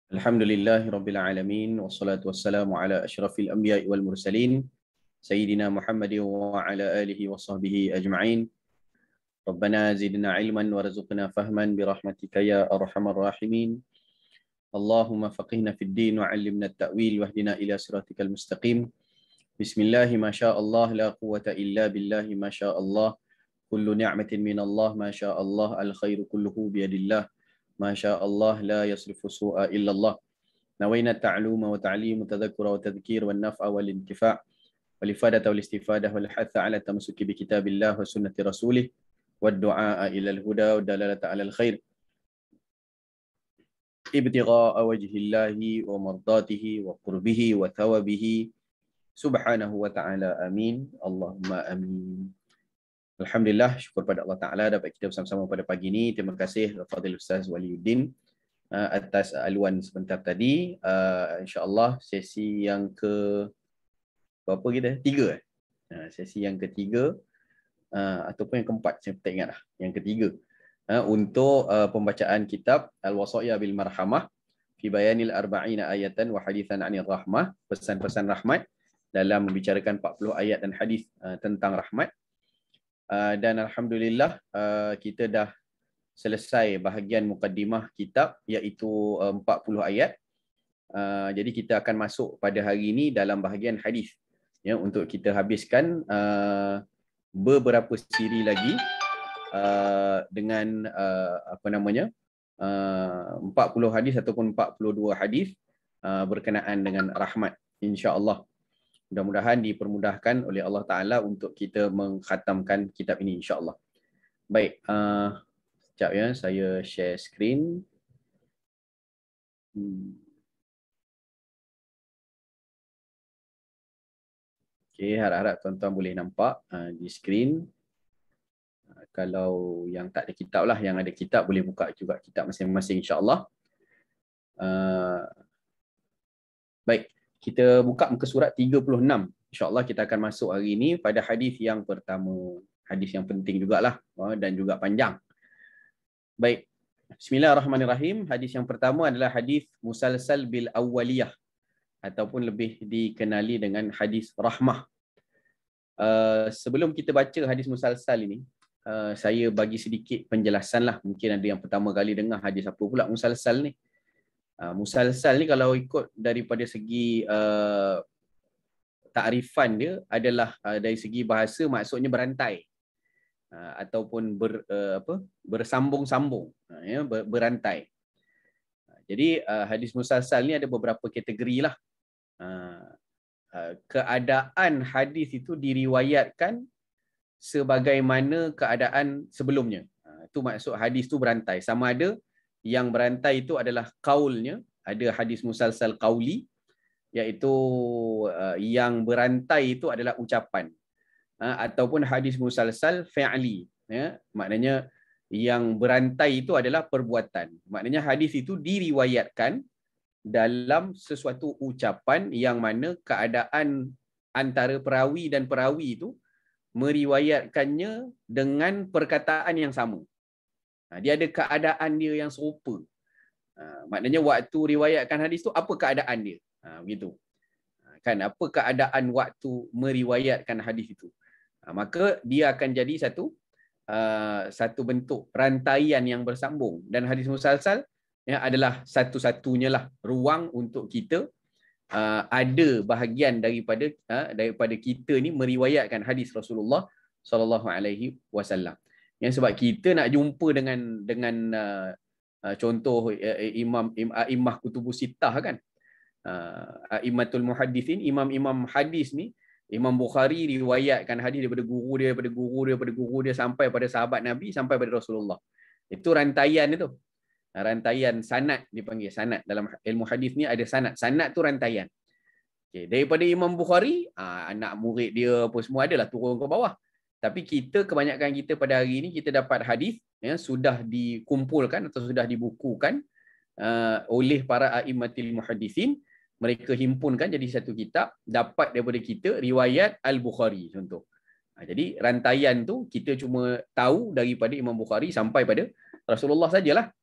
Alhamdulillahi Rabbil Alamin wassalatu wassalamu ala asyrafil anbiya'i wal mursalin Sayyidina Muhammadin wa ala alihi wa sahbihi ajma'in. Rabbana zidna ilman warzuqna fahman birahmatika ya arhamar rahimin. Allahumma faqihna fid din wa 'allimna at-ta'wil wahdina ila siratikal mustaqim. Bismillahi ma syaa Allah la quwwata illa billahi ma syaa Allah. Kullu ni'matin min Allah ma syaa Allah al khairu kulluhu bi yadillah. Ma syaa Allah la yasrifu su'a illa Allah. نوينا التعلم وتعليم وتذكر وتذكير والنفع والانتفاع والإفادة والاستفادة والحث على التمسك بكتاب الله وسنة رسوله والدعاء إلى الهدى والدلالة على الخير ابتغاء وجه الله ومرضاته وقربه وثوابه سبحانه وتعالى آمين اللهم آمين. Alhamdulillah, syukur pada Allah Ta'ala dapat kita bersama-sama pada pagi ini. Terima kasih Fadil Ustaz Waliuddin atas aluan sebentar tadi. InsyaAllah sesi yang ke berapa kita? Tiga. Sesi yang ketiga ataupun yang keempat, saya tak ingat lah. Yang ketiga untuk pembacaan kitab Al-Wasaya bil Marhamah fi bayanil arba'ina ayatan wa hadithan anir rahmah, pesan-pesan rahmat dalam membicarakan 40 ayat dan hadis tentang rahmat. Dan Alhamdulillah kita dah selesai bahagian mukaddimah kitab, iaitu 40 ayat. Jadi kita akan masuk pada hari ini dalam bahagian hadis, ya, untuk kita habiskan beberapa siri lagi dengan 40 hadis ataupun 42 hadis berkenaan dengan rahmat, insya-Allah. Mudah-mudahan dipermudahkan oleh Allah Ta'ala untuk kita mengkhatamkan kitab ini, insya-Allah. Baik, sekejap ya, saya share screen. Okey, harap-harap tuan-tuan boleh nampak di screen. Kalau yang tak ada kitab lah, yang ada kitab boleh buka juga kitab masing-masing, insya-Allah. Baik, kita buka muka surat 36. Insya-Allah kita akan masuk hari ini pada hadis yang pertama. Hadis yang penting jugalah dan juga panjang. Baik, bismillahirrahmanirrahim. Hadis yang pertama adalah hadis musalsal bil awwaliyah ataupun lebih dikenali dengan hadis rahmah. Sebelum kita baca hadis musalsal ini, saya bagi sedikit penjelasan lah. Mungkin ada yang pertama kali dengar hadis apa pula musalsal ni. Musalsal ni kalau ikut daripada segi takrifan dia adalah dari segi bahasa maksudnya berantai. Ataupun bersambung-sambung, ya, berantai. Jadi hadis musalsal ni ada beberapa kategori lah. Keadaan hadis itu diriwayatkan sebagaimana keadaan sebelumnya. Itu maksud hadis tu berantai. Sama ada yang berantai itu adalah qaulnya, ada hadis musalsal qauli, iaitu yang berantai itu adalah ucapan. Ataupun hadis musalsal fi'li, ya, maknanya yang berantai itu adalah perbuatan. Maknanya hadis itu diriwayatkan dalam sesuatu ucapan yang mana keadaan antara perawi dan perawi itu meriwayatkannya dengan perkataan yang sama. Dia ada keadaan dia yang serupa. Maknanya waktu riwayatkan hadis tu apa keadaan dia? Begitu. Kan, apa keadaan waktu meriwayatkan hadis itu? Maka dia akan jadi satu bentuk rantaian yang bersambung, dan hadis musalsal, ya, adalah satu-satunya lah ruang untuk kita ada bahagian daripada kita ni meriwayatkan hadis Rasulullah sallallahu alaihi wasallam. Yang sebab kita nak jumpa dengan contoh imam kutubus sittah kan, immatul muhaddithin, imam hadis ni, Imam Bukhari riwayatkan hadis daripada guru dia sampai pada sahabat Nabi, sampai pada Rasulullah. Itu rantaian itu. Rantaian sanad dipanggil sanad. Dalam ilmu hadis ni ada sanad. Sanad tu rantaian. Okay. Daripada Imam Bukhari, anak murid dia apa semua adalah turun ke bawah. Tapi kebanyakan kita pada hari ini kita dapat hadis, ya, sudah dikumpulkan atau sudah dibukukan oleh para a'immatul muhaddithin. Mereka himpunkan jadi satu kitab, dapat daripada kita riwayat Al-Bukhari contoh. Jadi rantaian tu kita cuma tahu daripada Imam Bukhari sampai pada Rasulullah sajalah.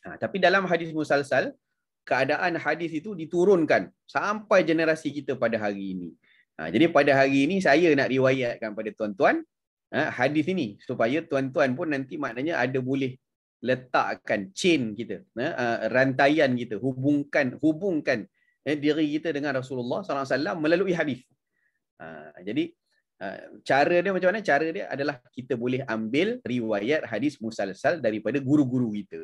Tapi dalam hadis musalsal, keadaan hadis itu diturunkan sampai generasi kita pada hari ini. Jadi pada hari ini saya nak riwayatkan pada tuan-tuan hadis ini supaya tuan-tuan pun nanti maknanya ada boleh letakkan chain kita, rantaian kita, hubungkan diri kita dengan Rasulullah SAW melalui hadis. Jadi cara dia macam mana? Cara dia adalah kita boleh ambil riwayat hadis musalsal daripada guru-guru kita.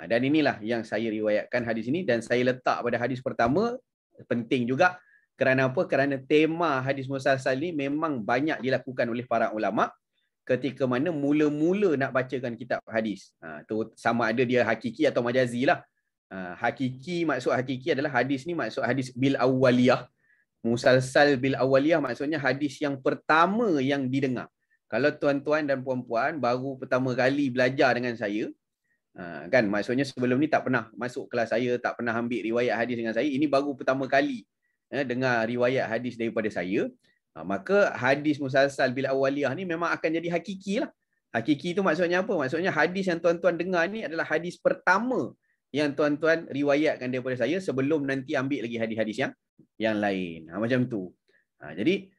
Dan inilah yang saya riwayatkan hadis ini dan saya letak pada hadis pertama. Penting juga kerana apa? Kerana tema hadis musalsal ni memang banyak dilakukan oleh para ulama ketika mana mula-mula nak bacakan kitab hadis. Tu sama ada dia hakiki atau majazi lah. Hakiki, maksud hakiki adalah hadis ni maksud hadis bil awwaliyah. Musalsal bil awwaliyah maksudnya hadis yang pertama yang didengar. Kalau tuan-tuan dan puan-puan baru pertama kali belajar dengan saya, kan maksudnya sebelum ni tak pernah masuk kelas saya, tak pernah ambil riwayat hadis dengan saya, ini baru pertama kali dengar riwayat hadis daripada saya, maka hadis musalsal bil awwaliyah ni memang akan jadi hakiki lah. Hakiki tu maksudnya apa? Maksudnya hadis yang tuan-tuan dengar ni adalah hadis pertama yang tuan-tuan riwayatkan daripada saya sebelum nanti ambil lagi hadis-hadis yang lain. Macam tu. Jadi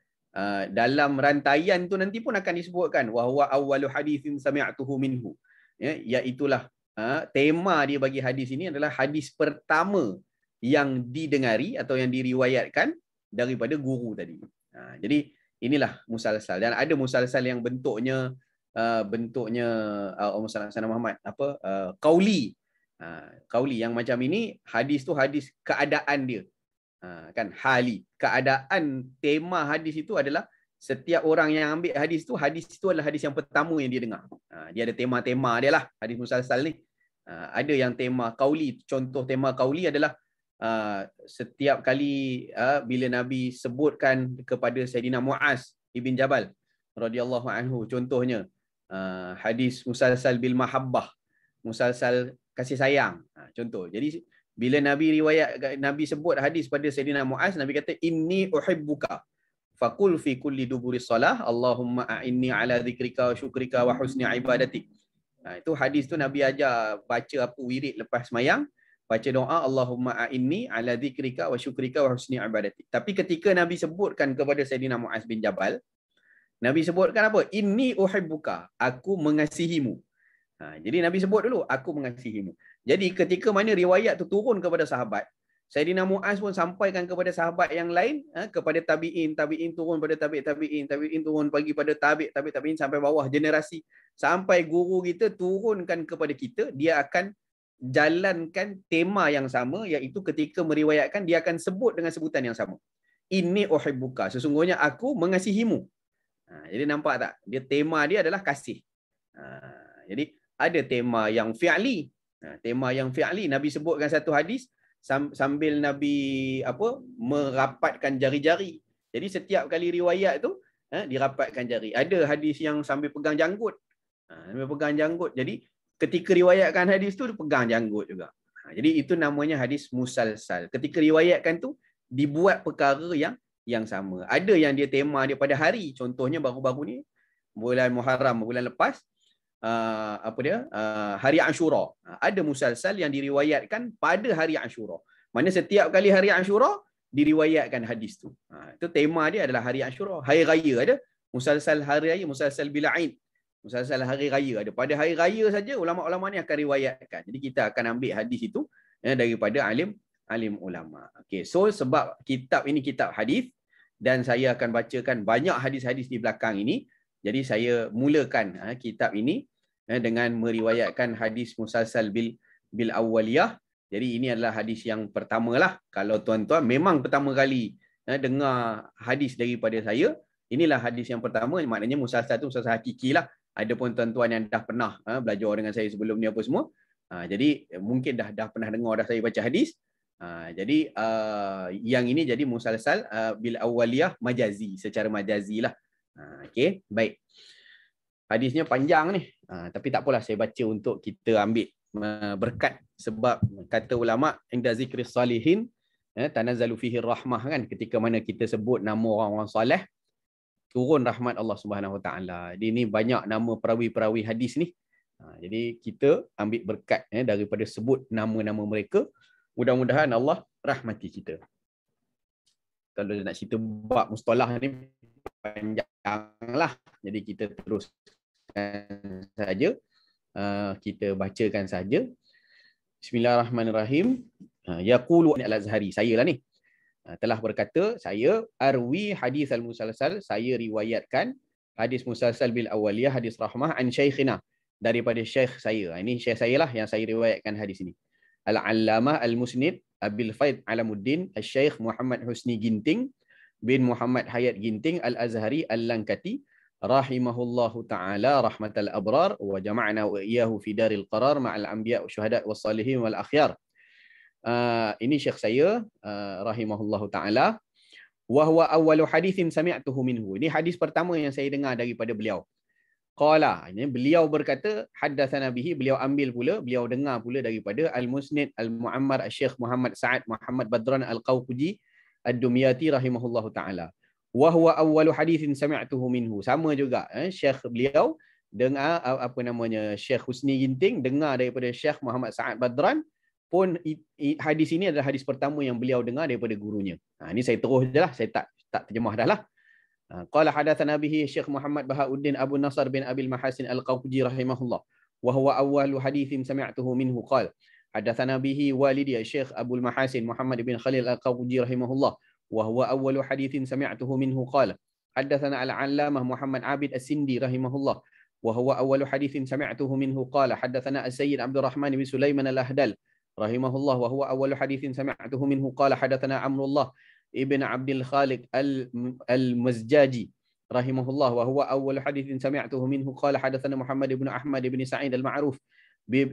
dalam rantaian tu nanti pun akan disebutkan wa huwa awwalu haditsin sami'tuhu minhu. Iaitulah tema dia bagi hadis ini adalah hadis pertama yang didengari atau yang diriwayatkan daripada guru tadi. Jadi inilah musalsal, dan ada musalsal yang bentuknya Muhammad qauli. Qauli yang macam ini, hadis tu hadis keadaan dia. Kan hali, keadaan tema hadis itu adalah setiap orang yang ambil hadis itu adalah hadis yang pertama yang dia dengar. Dia ada tema-tema dia lah hadis musalsal ni. Ada yang tema qauli. Contoh tema qauli adalah setiap kali bila Nabi sebutkan kepada Sayyidina Muaz ibn Jabal radhiyallahu anhu, contohnya hadis musalsal bil mahabbah, musalsal kasih sayang, contoh. Jadi bila Nabi sebut hadis pada Sayyidina Muaz, Nabi kata inni uhibbuka faqul fi kulli duburi salah Allahumma a'inni ala dzikrika wa syukrika wa husni ibadatik. Itu hadis tu Nabi ajar baca apa wirid lepas semayang, baca doa Allahumma a'inni ala dzikrika wa syukrika wa husni ibadatik. Tapi ketika Nabi sebutkan kepada Sayyidina Muaz bin Jabal, Nabi sebutkan apa? Inni uhibbuka, aku mengasihimu. Jadi Nabi sebut dulu, aku mengasihimu. Jadi ketika mana riwayat tu turun kepada sahabat, Sayyidina Muaz pun sampaikan kepada sahabat yang lain, kepada tabi'in turun pada tabi'in turun bagi pada tabi'in sampai bawah generasi, sampai guru kita turunkan kepada kita, dia akan jalankan tema yang sama, iaitu ketika meriwayatkan dia akan sebut dengan sebutan yang sama. Inni uhibbuka, sesungguhnya aku mengasihimu. Jadi nampak tak? Dia tema dia adalah kasih. Jadi ada tema yang fi'li. Tema yang fi'li, Nabi sebutkan satu hadis sambil Nabi merapatkan jari-jari. Jadi setiap kali riwayat tu dirapatkan jari. Ada hadis yang sambil pegang janggut. Sambil pegang janggut. Jadi ketika riwayatkan hadis tu dia pegang janggut juga. Jadi itu namanya hadis musalsal. Ketika riwayatkan tu dibuat perkara yang sama. Ada yang dia tema dia pada hari. Contohnya baru-baru ni bulan Muharram, bulan lepas, hari Ashura. Ada musalsal yang diriwayatkan pada hari Ashura. Mana setiap kali hari Ashura diriwayatkan hadis tu. Itu tema dia adalah hari Ashura. Hari raya ada musalsal hari raya, musalsal bil Aid. Musalsal hari raya ada. Pada hari raya saja ulama-ulama ni akan riwayatkan. Jadi kita akan ambil hadis itu daripada alim ulama. Okey, so sebab kitab ini kitab hadis dan saya akan bacakan banyak hadis-hadis di belakang ini. Jadi saya mulakan kitab ini dengan meriwayatkan hadis musalsal bil awwaliyah. Jadi ini adalah hadis yang pertama lah. Kalau tuan-tuan memang pertama kali dengar hadis daripada saya, inilah hadis yang pertama. Maknanya musalsal tu musalsal hakiki lah. Ada pun tuan-tuan yang dah pernah belajar dengan saya sebelum ni apa semua. Jadi mungkin dah pernah dengar dah saya baca hadis. Jadi yang ini jadi musalsal bil awwaliyah majazi, secara majazi lah. Okey, baik. Hadisnya panjang ni. Tapi tak apalah, saya baca untuk kita ambil berkat. Sebab kata ulama, inda zikri salihin tanazzalu fihi rahmah, kan, ketika mana kita sebut nama orang-orang soleh, turun rahmat Allah Subhanahu Wa Taala. Ini banyak nama perawi-perawi hadis ni. Jadi kita ambil berkat daripada sebut nama-nama mereka. Mudah-mudahan Allah rahmati kita. Kalau nak cerita bab mustalah ni panjanglah. Jadi kita teruskan saja. Kita bacakan saja. Bismillahirrahmanirrahim. Yaqulu al-Azhari, saya lah ni. Telah berkata, saya arwi hadis al-musalsal, saya riwayatkan hadis musalsal bil awaliyah, hadis rahmah an syaikhina, daripada syekh saya. Ini syekh saya lah yang saya riwayatkan hadis ini. Al-Allamah al-Musnid Abil Faid Alamuddin Al-Syekh Muhammad Husni Ginting bin Muhammad Hayat Ginting Al-Azhari Al-Lankati rahimahullahu ta'ala rahmatal abrar wa jama'na wa iyahu fi daril qarar ma'al anbiya' wa syuhada' wa salihin wal akhyar. Ini syekh saya rahimahullahu ta'ala. Wa huwa awwalu hadithin sami'tuhu minhu. Ini hadis pertama yang saya dengar daripada beliau. Qala, ini beliau berkata, haddatsana bihi, beliau ambil pula, beliau dengar pula daripada Al-Musnid Al-Mu'ammar Al-Syekh Muhammad Sa'ad Muhammad Badran Al-Qawquji Ad-Dumyati rahimahullahu ta'ala. Wa huwa awwalu hadithin sami'tuhu minhu. Sama juga, syekh beliau dengar Syekh Husni Ginting dengar daripada Syekh Muhammad Sa'ad Badran pun hadis ini adalah hadis pertama yang beliau dengar daripada gurunya. Ini saya terus je lah, saya tak terjemah dah lah. Qala hadatsana bihi Syekh Muhammad Bahauddin Abu Nasr bin Abil Mahasin Al-Qawquji rahimahullah wa huwa awwalu haditsin sami'tuhu minhu qala hadatsana bihi walidi Syekh Abul Mahasin Muhammad bin Khalil Al-Qawquji rahimahullah wa huwa awwalu haditsin sami'tuhu minhu qala hadatsana Al-Allamah Muhammad Abid As-Sindi rahimahullah wa huwa awwalu haditsin sami'tuhu minhu qala hadatsana As-Sayyid Abdul Rahman bin Sulaiman Al-Ahdal rahimahullah wa huwa awwalu haditsin sami'tuhu minhu qala hadatsana Amrullah Ibn Abdul Khaliq Al-Mazjaji rahimahullah wa huwa awwal haditsin sami'tuhu minhu qala hadatsana Muhammad ibn Ahmad ibn Sa'id al-Ma'ruf bi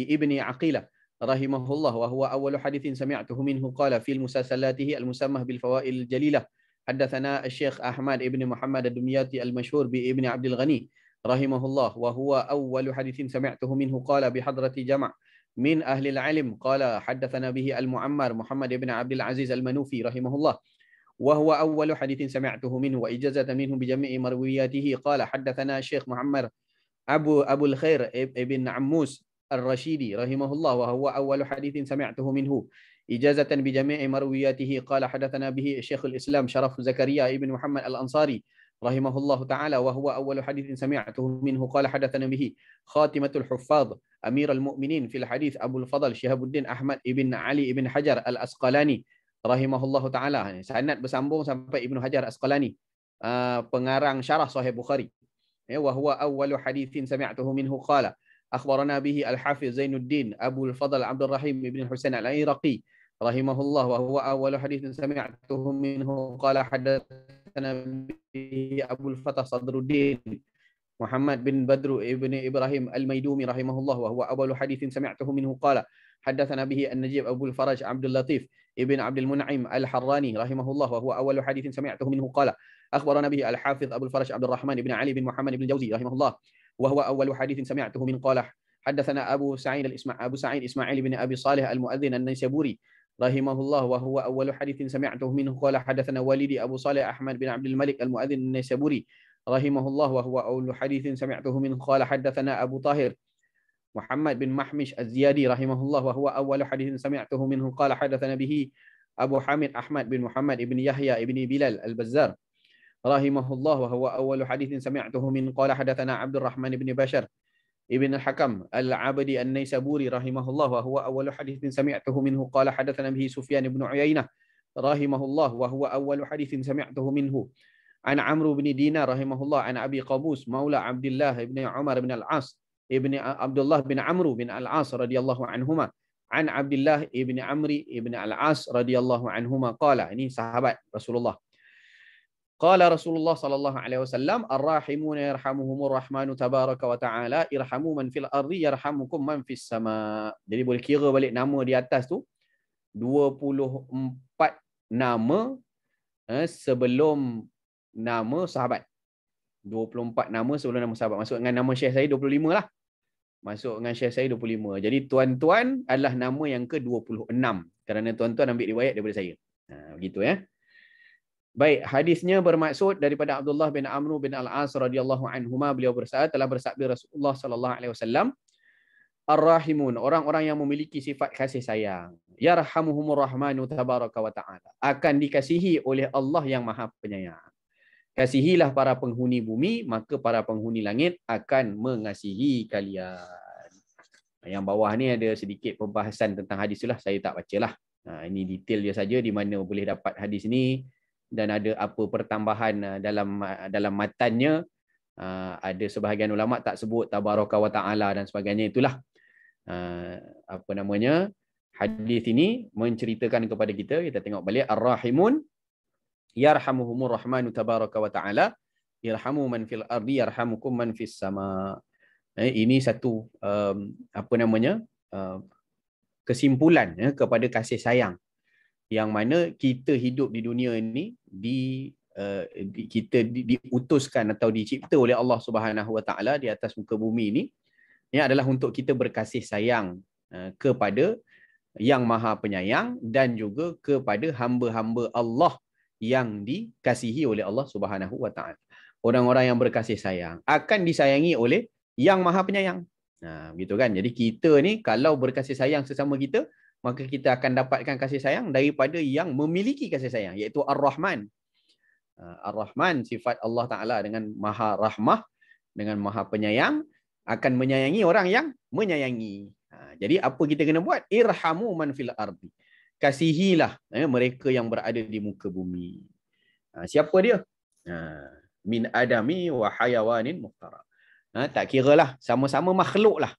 ibni Aqilah rahimahullah wa huwa awwal haditsin sami'tuhu minhu qala fi musalsalatihi al-musammah bil fawaid al-jalilah hadatsana Syekh Ahmad ibn Muhammad ad-Dumyati al-mashhur bi ibni Abdul Ghani rahimahullah wa huwa awwal haditsin sami'tuhu minhu qala bi hadrati jama' من أهل العلم قال حدثنا به المعمر محمد بن عبد العزيز المنوفي رحمه الله وهو أول حديث سمعته منه وإجازة منه بجميع مروياته قال حدثنا الشيخ محمد أبو الخير ابن عموس الرشيدي رحمه الله وهو أول حديث سمعته منه إجازة بجميع مروياته قال حدثنا به الشيخ الإسلام شرف زكريا ابن محمد الأنصاري رحمه الله تعالى وهو أول حديث سمعته منه قال حدثنا به خاتمة الحفاظ أمير المؤمنين في الحديث أبو الفضل شهاب الدين أحمد ابن علي ابن حجر الأسقلاني رحمه الله تعالى. Sanad bersambung sampai Ibnu Hajar Asqalani, pengarang syarah Sahih Bukhari. Wa huwa awwalu haditsin sami'tuhu minhu qala akhbarana bihi al-Hafiz Zainuddin Abu al-Fadl Abdul Rahim ibn Husain al-Iraqi rahimahullah wa huwa awwalu haditsin sami'tuhu minhu qala hadatsana bihi Abu al-Fatah Sadruddin محمد بن بدر ابن إبراهيم الميدومي رحمه الله وهو أول حديث سمعته منه قال حدثنا به النجيب أبو الفرج عبد اللطيف ابن عبد المنعم الحراني رحمه الله وهو أول حديث سمعته منه قال أخبرنا به الحافظ أبو الفرج عبد الرحمن بن علي بن محمد بن الجوزي رحمه الله وهو أول حديث سمعته من قال حدثنا أبو سعيد إسماعيل بن أبي صالح المؤذن النيسابوري رحمه الله وهو أول حديث سمعته منه قال حدثنا والدي أبو صالح أحمد بن عبد الملك المؤذن النيسابوري رحمه الله وهو أول حديث سمعته منه قال حدثنا أبو طاهر محمد بن محمش الزيادي رحمه الله وهو أول حديث سمعته منه قال حدثنا به أبو حامد أحمد بن محمد بن يحيى بن بلال البزار رحمه الله وهو أول حديث سمعته منه قال حدثنا عبد الرحمن بن بشر ابن الحكم العبدي النيسابوري رحمه الله وهو أول حديث سمعته منه قال حدثنا به سفيان بن عيينة رحمه الله وهو أول حديث سمعته منه عن عمرو بن دينار رحمه الله عن أبي قابوس مولى عبد الله بن عمر بن العاص ابن عبد الله بن عمرو بن العاص رضي الله عنهما عن عبد الله بن عمرو بن العاص رضي الله عنهما قال ini sahabat Rasulullah قال رسول الله صلى الله عليه وسلم الراحمون يرحمهم الرحمن تبارك وتعالى ارحموا من في الأرض يرحمكم من في السماء. Jadi boleh kira balik nama di atas tu 24 nama sebelum nama sahabat. 24 nama sebelum nama sahabat. Masuk dengan nama syekh saya 25 lah. Masuk dengan syekh saya 25. Jadi tuan-tuan adalah nama yang ke-26. Kerana tuan-tuan ambil riwayat daripada saya. Begitu ya. Baik, hadisnya bermaksud daripada Abdullah bin Amr bin Al-As radhiyallahu anhuma, beliau telah bersabda Rasulullah sallallahu alaihi wasallam, Ar-Rahimun, orang-orang yang memiliki sifat kasih sayang. Yarhamuhumur Rahmanu tabaraka wa ta'ala. Akan dikasihi oleh Allah yang Maha Penyayang. Kasihilah para penghuni bumi, maka para penghuni langit akan mengasihi kalian. Yang bawah ni ada sedikit pembahasan tentang hadis itulah, saya tak bacalah. Ini detail dia saja di mana boleh dapat hadis ni dan ada apa pertambahan dalam matannya. Ada sebahagian ulama tak sebut tabaraka wa ta'ala dan sebagainya, itulah. Apa namanya, hadis ini menceritakan kepada kita tengok balik Ar-Rahimun yarhamuhumur Rahmanu tabaraka wa ta'ala yarhamu man fil ardi yarhamukum man fis sama. Ini satu apa namanya, kesimpulan kepada kasih sayang, yang mana kita hidup di dunia ini kita diutuskan atau dicipta oleh Allah Subhanahu wa taala di atas muka bumi ini, ini adalah untuk kita berkasih sayang kepada yang Maha Penyayang dan juga kepada hamba-hamba Allah yang dikasihi oleh Allah Subhanahu wa taala. Orang-orang yang berkasih sayang akan disayangi oleh yang Maha Penyayang. Gitu kan. Jadi kita ni kalau berkasih sayang sesama kita, maka kita akan dapatkan kasih sayang daripada yang memiliki kasih sayang, iaitu Ar-Rahman. Ar-Rahman, sifat Allah Ta'ala dengan Maha Rahmah, dengan Maha Penyayang, akan menyayangi orang yang menyayangi. Jadi apa kita kena buat? Irhamu man fil ardi. Kasihilah mereka yang berada di muka bumi. Siapa dia? Min adami wa hayawanin muhtara. Tak kira lah, sama-sama makhluk lah.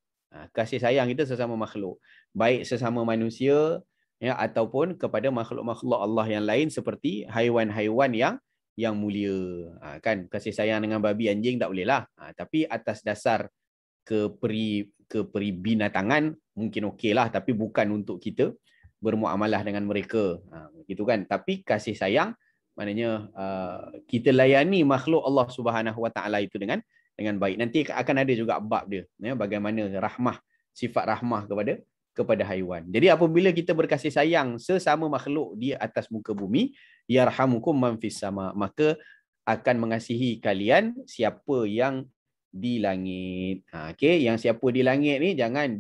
Kasih sayang kita sesama makhluk. Baik sesama manusia, ataupun kepada makhluk-makhluk Allah yang lain seperti haiwan-haiwan yang mulia. Kan, kasih sayang dengan babi anjing tak boleh lah. Tapi atas dasar kepribinatangan mungkin okey lah, tapi bukan untuk kita bermuamalah dengan mereka. Gitu kan. Tapi kasih sayang maknanya kita layani makhluk Allah Subhanahu wa taala itu dengan baik. Nanti akan ada juga bab dia, bagaimana rahmah, sifat rahmah kepada haiwan. Jadi apabila kita berkasih sayang sesama makhluk di atas muka bumi, yarhamukum man fis sama, maka akan mengasihi kalian siapa yang di langit. Okey, yang siapa di langit ni jangan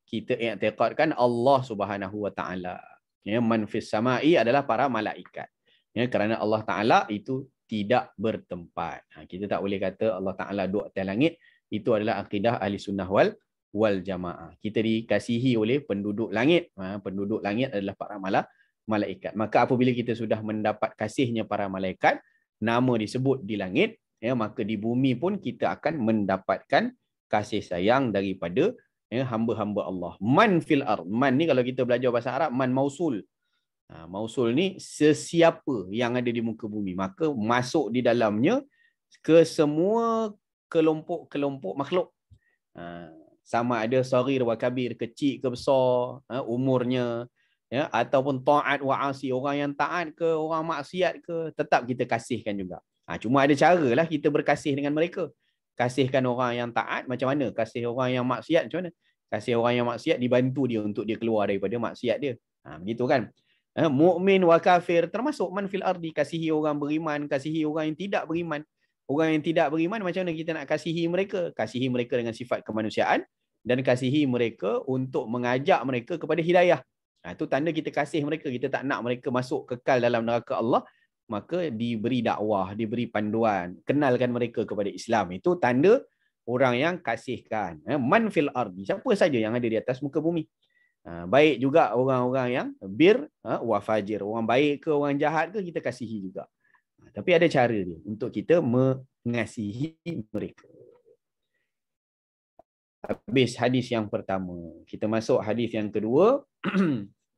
kita i'tiqadkan Allah Subhanahu wa taala. Man fis samai adalah para malaikat. Kerana Allah Taala itu tidak bertempat. Kita tak boleh kata Allah Taala duduk atas langit. Itu adalah akidah ahli sunnah wal jamaah. Kita dikasihi oleh penduduk langit. Penduduk langit adalah para malaikat. Maka apabila kita sudah mendapat kasihnya para malaikat, nama disebut di langit, maka di bumi pun kita akan mendapatkan kasih sayang daripada hamba-hamba Allah. Man fil ard. Man ni kalau kita belajar bahasa Arab, man mausul. Mausul ni sesiapa yang ada di muka bumi, maka masuk di dalamnya ke semua kelompok-kelompok makhluk. Sama ada saghir wa kabir, kecil ke besar, umurnya, ataupun taat wa asi, orang yang taat ke orang maksiat ke, tetap kita kasihkan juga. Cuma ada caralah kita berkasih dengan mereka. Kasihkan orang yang taat macam mana? Kasih orang yang maksiat macam mana? Kasih orang yang maksiat, dibantu dia untuk dia keluar daripada maksiat dia. Begitu kan? Mukmin wa kafir termasuk man fil ardi, kasihi orang beriman, kasihi orang yang tidak beriman. Orang yang tidak beriman, macam mana kita nak kasihi mereka? Kasihi mereka dengan sifat kemanusiaan dan kasihi mereka untuk mengajak mereka kepada hidayah. Itu tanda kita kasih mereka. Kita tak nak mereka masuk kekal dalam neraka Allah, maka diberi dakwah, diberi panduan, kenalkan mereka kepada Islam. Itu tanda orang yang kasihkan. Man fil ardi, siapa saja yang ada di atas muka bumi. Baik juga orang-orang yang bir wa fajir, orang baik ke orang jahat ke, kita kasihi juga. Tapi ada cara dia untuk kita mengasihi mereka. Habis hadis yang pertama, kita masuk hadis yang kedua.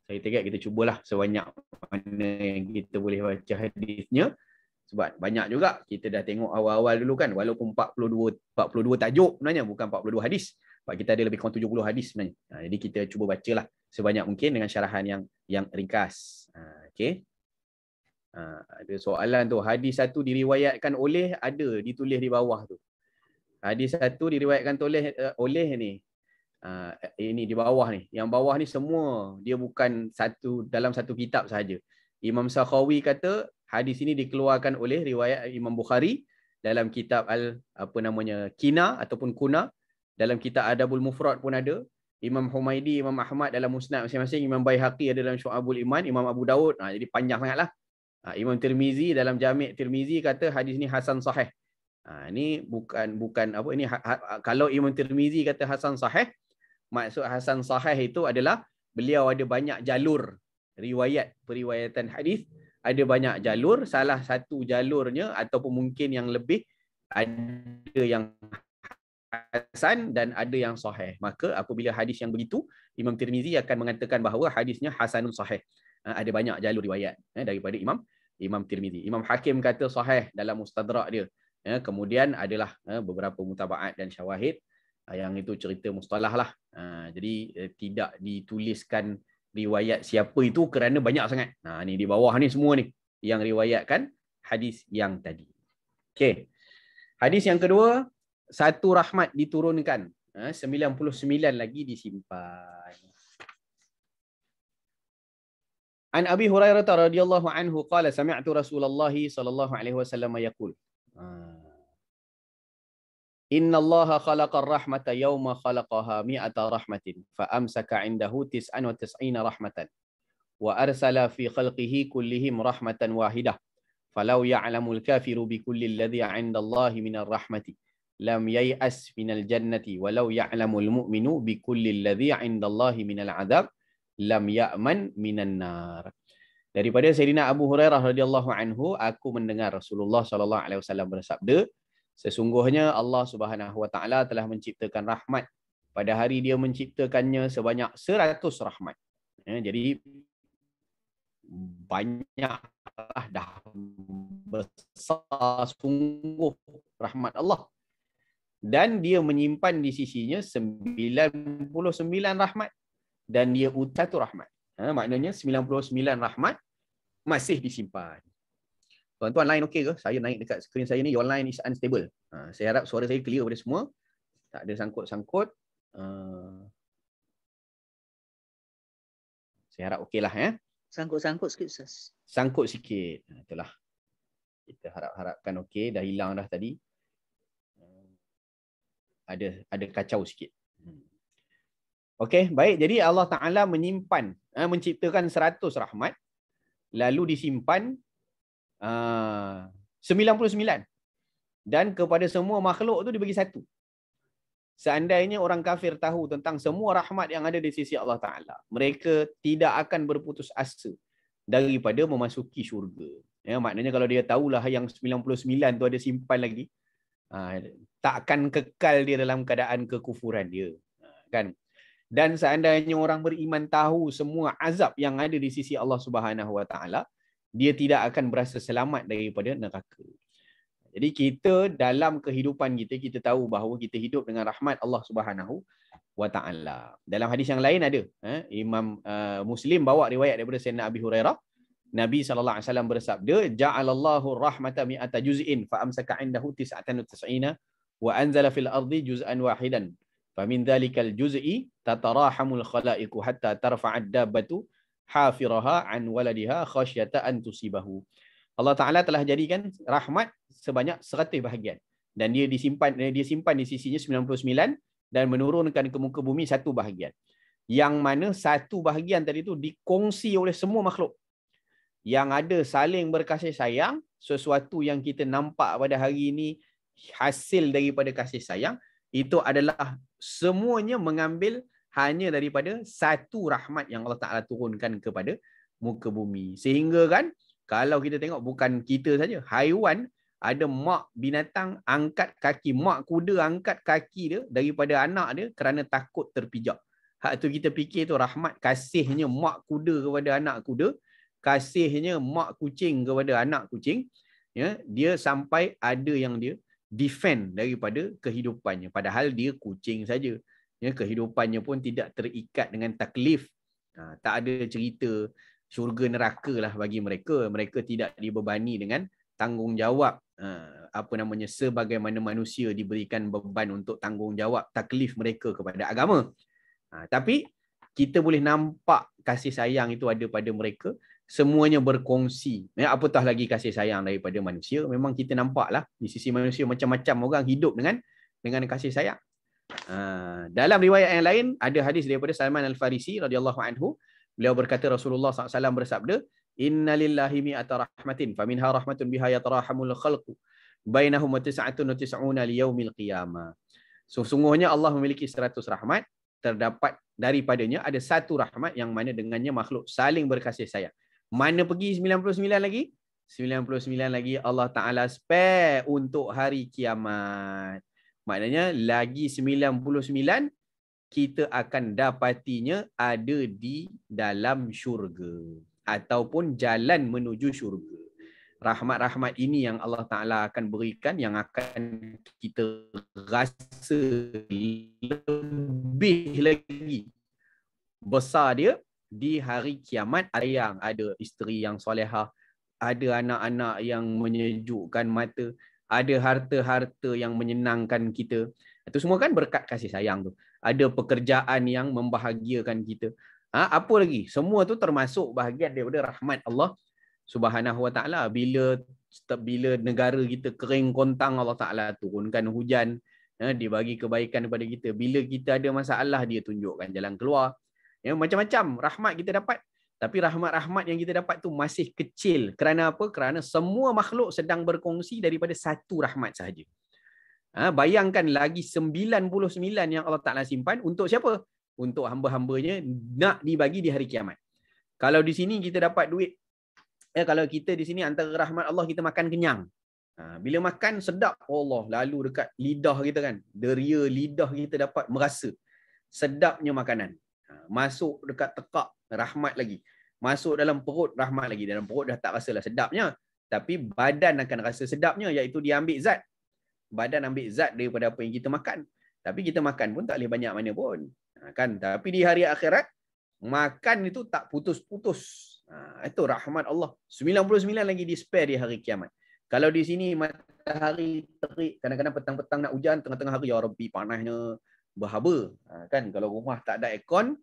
Saya tegak kita cubalah sebanyak mana yang kita boleh baca hadisnya, sebab banyak juga kita dah tengok awal-awal dulu kan, walaupun 42 tajuk sebenarnya, bukan 42 hadis. Sebab kita ada lebih kurang 70 hadis sebenarnya. Jadi kita cuba bacalah sebanyak mungkin dengan syarahan yang ringkas. Okey. Ada soalan tu, hadis satu diriwayatkan oleh, ada ditulis di bawah tu. Hadis satu diriwayatkan oleh ni. Ini di bawah ni. Yang bawah ni semua dia bukan dalam satu kitab sahaja. Imam Sakhawi kata hadis ini dikeluarkan oleh riwayat Imam Bukhari dalam kitab Kina ataupun Kuna. Dalam kitab Adabul Mufrad pun ada. Imam Humaidi, Imam Ahmad dalam Musnad masing-masing, Imam Baihaqi ada dalam Syu'abul Iman, Imam Abu Daud. Jadi panjang sangatlah. Imam Tirmizi dalam Jami' Tirmizi kata hadis ni hasan sahih. Ini bukan apa ini kalau Imam Tirmizi kata hasan sahih, maksud hasan sahih itu adalah beliau ada banyak jalur riwayat periwayatan hadis, ada banyak jalur, salah satu jalurnya ataupun mungkin yang lebih ada yang hasan dan ada yang sahih. Maka apabila hadis yang begitu, Imam Tirmizi akan mengatakan bahawa hadisnya hasanun sahih. Ada banyak jalur riwayat daripada Imam Tirmizi. Imam Hakim kata sahih dalam Mustadrak dia. Kemudian adalah beberapa mutabaat dan syawahid yang itu cerita mustalah lah. Jadi tidak dituliskan riwayat siapa itu kerana banyak sangat. Ni di bawah ni semua ni yang riwayatkan hadis yang tadi. Okey. Hadis yang kedua, satu rahmat diturunkan. 99 lagi disimpan. An Abi Hurairah radhiyallahu anhu qala sami'tu Rasulullah sallallahu alaihi wasallam yaqul. Inna Allah khalaqa ar-rahmata yawma khalaqaha mi'ata rahmatin fa amsaka 'indahu 99 rahmatan wa arsala fi khalqihi kullihim rahmatan wahidah falau ya'lamul kafiru bi kulli alladhi 'inda Allah min ar-rahmati lam yay'as minal jannati walau ya'lamul mu'minu bi kulli alladhi 'inda Allah min al-'adab lam ya'man minan nar. Daripada Sayyidina Abu Hurairah radhiyallahu anhu, aku mendengar Rasulullah sallallahu alaihi wasallam bersabda, sesungguhnya Allah Subhanahu wa taala telah menciptakan rahmat. Pada hari dia menciptakannya sebanyak 100 rahmat. Jadi banyaklah, dah besar sungguh rahmat Allah. Dan dia menyimpan di sisinya 99 rahmat. Dan dia satu rahmat. Maknanya 99 rahmat masih disimpan. Tuan-tuan line okey ke? Saya naik dekat skrin saya ni, your line is unstable. Saya harap suara saya clear pada semua. Tak ada sangkut-sangkut. Saya harap okey lah. Sangkut-sangkut sikit, Ustaz. Sangkut sikit. Itulah. Kita harap-harapkan okey. Dah hilang dah tadi. Ada kacau sikit. Okey, baik. Jadi Allah Ta'ala menyimpan, menciptakan 100 rahmat, lalu disimpan 99. Dan kepada semua makhluk tu dibagi satu. Seandainya orang kafir tahu tentang semua rahmat yang ada di sisi Allah Ta'ala, mereka tidak akan berputus asa daripada memasuki syurga. Maknanya kalau dia tahulah yang 99 tu ada simpan lagi, takkan kekal dia dalam keadaan kekufuran dia. Kan? Dan seandainya orang beriman tahu semua azab yang ada di sisi Allah Subhanahu wa taala, dia tidak akan berasa selamat daripada neraka. Jadi kita dalam kehidupan kita tahu bahawa kita hidup dengan rahmat Allah Subhanahu wa taala. Dalam hadis yang lain ada, Imam Muslim bawa riwayat daripada Sayyidina Abi Hurairah, Nabi sallallahu alaihi wasallam bersabda, ja'alallahu rahmata mi'ata juz'in fa amsaka 'indahu 99 wa anzala fil ardi juz'an wahidan. Famin dhalikal juz'i tatarahamul khalaiqu hatta tarfa'ad dabbatu hafiraha an waladiha khasyata an tusibahu. Allah Ta'ala telah jadikan rahmat sebanyak 100 bahagian. Dan dia simpan di sisinya 99 dan menurunkan ke muka bumi 1 bahagian. Yang mana 1 bahagian tadi itu dikongsi oleh semua makhluk. Yang ada saling berkasih sayang, sesuatu yang kita nampak pada hari ini hasil daripada kasih sayang, itu adalah semuanya mengambil hanya daripada 1 rahmat yang Allah Ta'ala turunkan kepada muka bumi. Sehingga kan, kalau kita tengok bukan kita saja, haiwan ada mak binatang angkat kaki, mak kuda angkat kaki dia daripada anak dia kerana takut terpijak. Hak tu kita fikir tu rahmat kasihnya mak kuda kepada anak kuda, kasihnya mak kucing kepada anak kucing, dia sampai ada yang dia defend daripada kehidupannya. Padahal dia kucing saja. Kehidupannya pun tidak terikat dengan taklif. Tak ada cerita syurga neraka lah bagi mereka. Mereka tidak dibebani dengan tanggungjawab. Sebagaimana manusia diberikan beban untuk tanggungjawab taklif mereka kepada agama. Tapi kita boleh nampak kasih sayang itu ada pada mereka. Semuanya berkongsi. Apatah lagi kasih sayang daripada manusia. Memang kita nampaklah di sisi manusia macam-macam orang hidup dengan kasih sayang. Dalam riwayat yang lain ada hadis daripada Salman Al-Farisi radhiyallahu anhu. Beliau berkata Rasulullah SAW bersabda, "Inna lillahi mi'ata rahmatin, faminha rahmatun biha yatarahamul khalqu bainahum wa tis'atun wa tis'una liyaumil qiyamah." Sesungguhnya Allah memiliki 100 rahmat, terdapat daripadanya ada satu rahmat yang mana dengannya makhluk saling berkasih sayang. Mana pergi 99 lagi? 99 lagi Allah Ta'ala spare untuk hari kiamat. Maknanya lagi 99 kita akan dapatinya ada di dalam syurga ataupun jalan menuju syurga. Rahmat-rahmat ini yang Allah Ta'ala akan berikan, yang akan kita rasa lebih lagi besar dia di hari kiamat. Ada isteri yang solehah, ada anak-anak yang menyejukkan mata, ada harta-harta yang menyenangkan kita. Itu semua kan berkat kasih sayang tu. Ada pekerjaan yang membahagiakan kita. Apa lagi? Semua tu termasuk bahagian daripada rahmat Allah Subhanahu Wa Taala. Bila negara kita kering kontang, Allah Taala turunkan hujan, dia bagi kebaikan kepada kita. Bila kita ada masalah, dia tunjukkan jalan keluar. Macam-macam rahmat kita dapat. Tapi rahmat-rahmat yang kita dapat tu masih kecil. Kerana apa? Kerana semua makhluk sedang berkongsi daripada satu rahmat sahaja. Bayangkan lagi 99 yang Allah Ta'ala simpan untuk siapa? Untuk hamba-hambanya nak dibagi di hari kiamat. Kalau di sini kita dapat duit, kalau kita di sini antara rahmat Allah kita makan kenyang. Bila makan sedap, Allah lalu dekat lidah kita kan. Deria lidah kita dapat merasa sedapnya makanan. Masuk dekat tekak, rahmat lagi. Masuk dalam perut, rahmat lagi. Dalam perut dah tak rasalah sedapnya. Tapi badan akan rasa sedapnya, iaitu dia ambil zat. Badan ambil zat daripada apa yang kita makan. Tapi kita makan pun tak boleh banyak mana pun. Kan? Tapi di hari akhirat, makan itu tak putus-putus. Itu rahmat Allah. 99 lagi di spare di hari kiamat. Kalau di sini matahari terik, kadang-kadang petang-petang nak hujan, tengah-tengah hari, ya Rabbi panasnya berhaba. Kan? Kalau rumah tak ada aircon,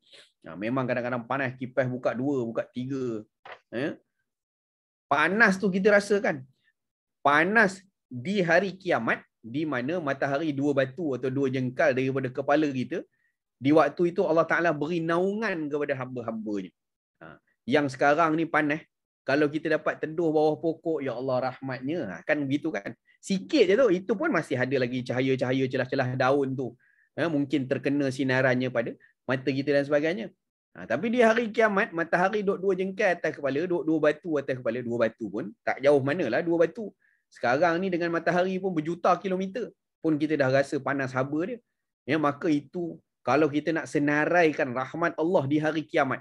memang kadang-kadang panas, kipas buka 2, buka 3. Panas tu kita rasakan. Panas di hari kiamat, di mana matahari 2 batu atau 2 jengkal daripada kepala kita. Di waktu itu Allah Ta'ala beri naungan kepada hamba-hambanya. Yang sekarang ni panas, kalau kita dapat teduh bawah pokok, ya Allah rahmatnya, kan begitu kan. Sikit je tu, itu pun masih ada lagi cahaya-cahaya celah-celah daun tu. Mungkin terkena sinarannya pada mata kita dan sebagainya. Tapi di hari kiamat, matahari duk 2 jengkal atas kepala, duk 2 batu atas kepala. 2 batu pun tak jauh manalah 2 batu. Sekarang ni dengan matahari pun berjuta kilometer, pun kita dah rasa panas haba dia. Maka itu, kalau kita nak senaraikan rahmat Allah di hari kiamat,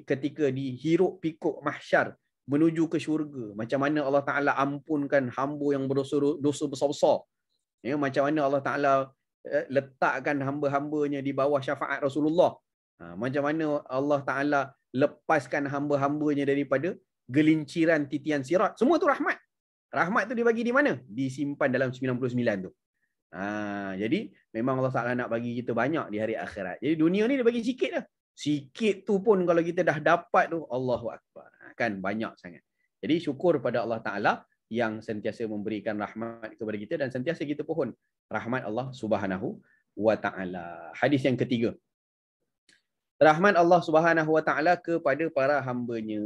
ketika dihirup pikuk mahsyar menuju ke syurga, macam mana Allah Ta'ala ampunkan hamba yang berdosa besar-besar. Macam mana Allah Ta'ala letakkan hamba-hambanya di bawah syafaat Rasulullah. Macam mana Allah Ta'ala lepaskan hamba-hambanya daripada gelinciran titian sirat. Semua tu rahmat. Rahmat tu dibagi di mana? Disimpan dalam 99 tu. Jadi memang Allah Ta'ala nak bagi kita banyak di hari akhirat. Jadi dunia ni dia bagi sikit lah. Sikit tu pun kalau kita dah dapat tu, Allahu Akbar. Kan banyak sangat. Jadi syukur pada Allah Ta'ala yang sentiasa memberikan rahmat kepada kita dan sentiasa kita pohon rahmat Allah Subhanahu Wa Ta'ala. Hadis yang ketiga. Rahmat Allah Subhanahu Wa Ta'ala kepada para hambanya.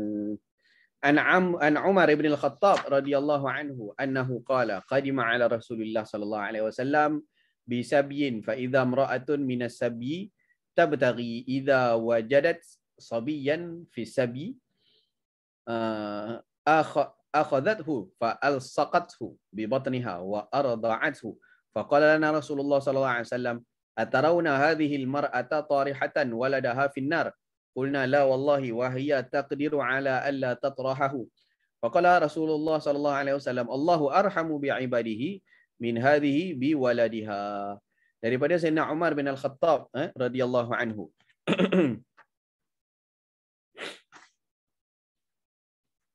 An Umar ibn al-Khattab radhiyallahu anhu annahu qala qadima ala Rasulillah sallallahu alaihi wasallam bi sabyin fa idza imra'atun min as-sabyi tabtaghi idza wajadat sabiyan fi sabyi akhadhathu fa alsaqathu bi batniha wa arda'athu fa qala lana Rasulullah sallallahu alaihi wasallam atarawna hadhihi al-mar'ata tarihatan waladaha fi an-nar. Qulna la wallahi wa hiya taqdiru ala alla tatrahahu. Faqala Rasulullah sallallahu alaihi wasallam Allahu arhamu bi ibadihi min hadhihi bi waladiha. Daripada Sayyidina Umar bin Al-Khattab radhiyallahu anhu.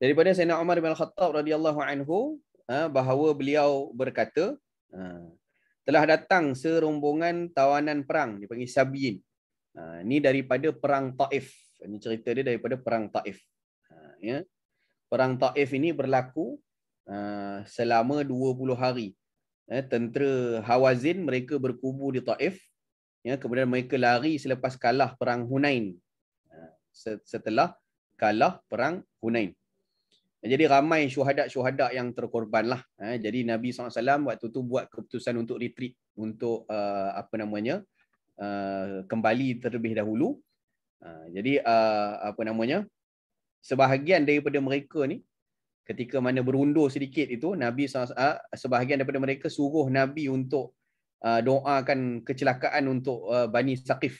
Daripada Sayyidina Umar bin Al-Khattab radhiyallahu anhu bahawa beliau berkata, telah datang serombongan tawanan perang dipanggil Sabiyin. Ini daripada perang Taif. Ini cerita dia daripada perang Taif. Perang Taif ini berlaku selama 20 hari. tentera Hawazin mereka berkubu di Taif, kemudian mereka lari selepas kalah perang Hunain. Setelah kalah perang Hunain. Jadi ramai syuhada-syuhada yang terkorban lah. Jadi Nabi SAW waktu tu buat keputusan untuk retreat, untuk kembali terlebih dahulu. Jadi sebahagian daripada mereka ni, ketika mana berundur sedikit itu, Nabi sebahagian daripada mereka suruh Nabi untuk doakan kecelakaan untuk Bani Saqif,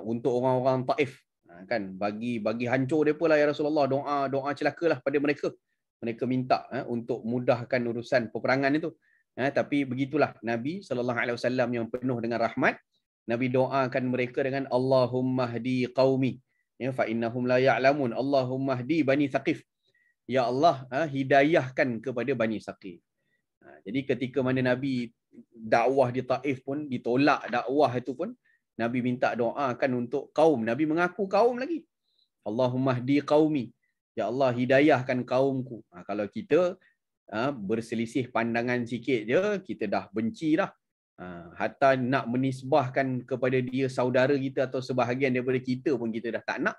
untuk orang-orang Taif. Kan bagi hancur depa lah ya Rasulullah, doa celakalah pada mereka. Mereka minta untuk mudahkan urusan peperangan itu. Tapi begitulah Nabi SAW yang penuh dengan rahmat, Nabi doakan mereka dengan Allahumma hdi qaumi fa innahum la ya'lamun, Allahumma hdi Bani Saqif, ya Allah hidayahkan kepada Bani Saqif. Jadi ketika mana Nabi dakwah di Taif pun ditolak, dakwah itu pun Nabi minta doakan untuk kaum. Nabi mengaku kaum lagi. Allahumma hdi qaumi. Ya Allah hidayahkan kaumku. Kalau kita berselisih pandangan sikit je, kita dah benci dah. Hatta nak menisbahkan kepada dia saudara kita atau sebahagian daripada kita pun kita dah tak nak.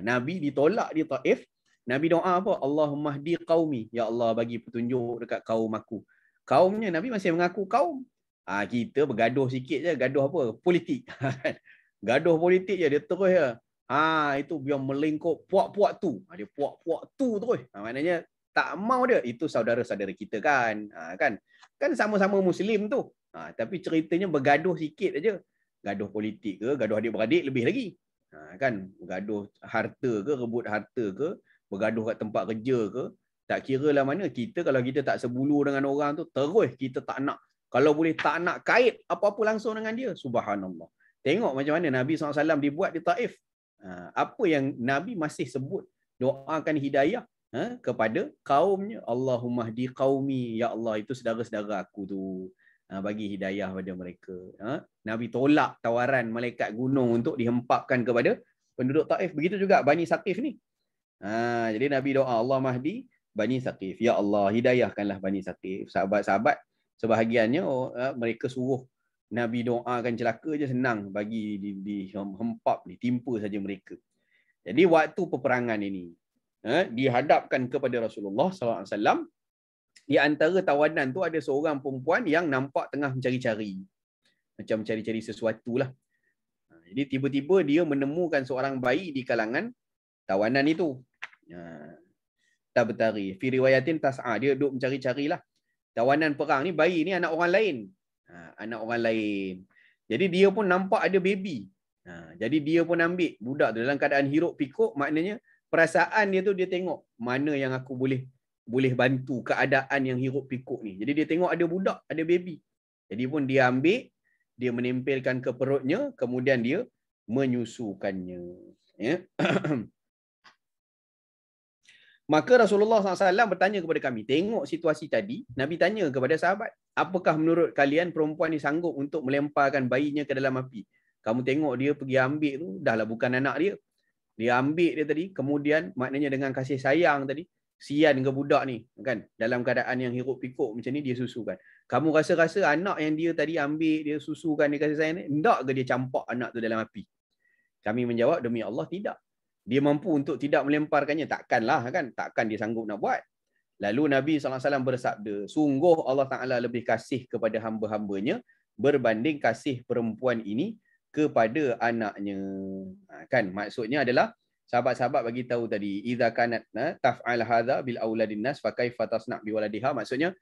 Nabi ditolak di Taif. Nabi doa apa? Allahumma hdi qaumi. Ya Allah bagi petunjuk dekat kaum aku. Kaumnya Nabi masih mengaku kaum. Kita bergaduh sikit je, gaduh apa? Politik. Gaduh politik je, dia terus je. Itu biar melingkup puak-puak tu. Dia puak-puak tu terus. Maknanya tak mau dia. Itu saudara-saudara kita kan. Kan sama-sama Muslim tu. Tapi ceritanya bergaduh sikit aja. Gaduh politik ke, gaduh adik-beradik lebih lagi. Kan, gaduh harta ke, rebut harta ke, bergaduh kat tempat kerja ke. Tak kira lah mana, kita kalau kita tak sebulu dengan orang tu, terus kita tak nak. Kalau boleh tak nak kait apa-apa langsung dengan dia. Subhanallah. Tengok macam mana Nabi SAW dibuat di Taif. Apa yang Nabi masih sebut, doakan hidayah kepada kaumnya. Allahumma hdi qaumi. Ya Allah, itu saudara-saudara aku tu. Bagi hidayah pada mereka. Nabi tolak tawaran malaikat gunung untuk dihempapkan kepada penduduk Taif. Begitu juga Bani Saqif ni. Jadi Nabi doa, Allahumma hdi Bani Saqif. Ya Allah, hidayahkanlah Bani Saqif. Sahabat-sahabat sebahagiannya mereka suruh Nabi doakan celaka je, senang bagi dihempap, ditimpa saja mereka. Jadi waktu peperangan ini dihadapkan kepada Rasulullah SAW. Di antara tawanan tu ada seorang perempuan yang nampak tengah mencari-cari, macam mencari-cari sesuatu lah. Jadi tiba-tiba dia menemukan seorang bayi di kalangan tawanan itu. Tabtari fi riwayatin tas'a, dia duduk mencari-carilah. Tawanan perang ni, bayi ni anak orang lain. Anak orang lain. Jadi dia pun nampak ada baby. Jadi dia pun ambil budak tu dalam keadaan hiruk pikuk. Maknanya perasaan dia tu, dia tengok mana yang aku boleh bantu keadaan yang hiruk pikuk ni. Jadi dia tengok ada budak, ada baby. Jadi pun dia ambil, dia menempelkan ke perutnya, kemudian dia menyusukannya. Maka Rasulullah SAW bertanya kepada kami, tengok situasi tadi, Nabi tanya kepada sahabat, apakah menurut kalian perempuan ni sanggup untuk melemparkan bayinya ke dalam api? Kamu tengok dia pergi ambil tu, dahlah bukan anak dia. Dia ambil dia tadi, kemudian maknanya dengan kasih sayang tadi, sian ke budak ni, kan? Dalam keadaan yang hiruk pikuk macam ni, dia susukan. Kamu rasa-rasa anak yang dia tadi ambil, dia susukan, dia kasih sayang ni, hendak ke dia campak anak tu dalam api? Kami menjawab, demi Allah tidak. Dia mampu untuk tidak melemparkannya? Takkanlah, kan? Takkan dia sanggup nak buat. Lalu Nabi SAW bersabda, sungguh Allah Ta'ala lebih kasih kepada hamba-hambanya berbanding kasih perempuan ini kepada anaknya. Kan? Maksudnya adalah, sahabat-sahabat bagi tahu tadi, idza kanat taf'al hadza bil auladin nas fa kaifa tasna' bi waladiha. Maksudnya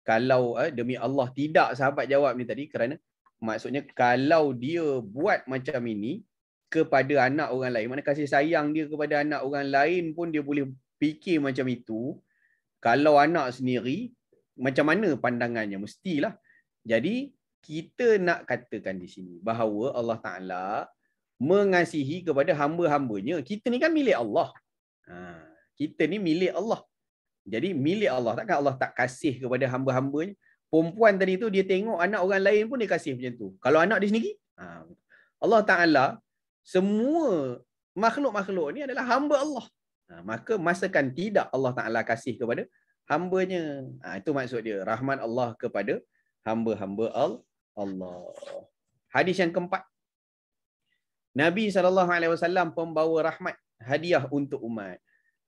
kalau demi Allah tidak, sahabat jawab ni tadi, kerana maksudnya kalau dia buat macam ini kepada anak orang lain, mana kasih sayang dia kepada anak orang lain pun dia boleh fikir macam itu, kalau anak sendiri macam mana pandangannya? Mestilah. Jadi kita nak katakan di sini bahawa Allah Ta'ala mengasihi kepada hamba-hambanya. Kita ni kan milik Allah. Kita ni milik Allah. Jadi milik Allah. Takkan Allah tak kasih kepada hamba-hambanya? Perempuan tadi tu dia tengok anak orang lain pun dia kasih macam tu. Kalau anak dia sendiri? Allah Ta'ala, semua makhluk-makhluk ni adalah hamba Allah. Maka masakan tidak Allah Ta'ala kasih kepada hambanya. Itu maksud dia. Rahmat Allah kepada hamba-hamba Allah. Hadis yang keempat. Nabi SAW pembawa rahmat, hadiah untuk umat.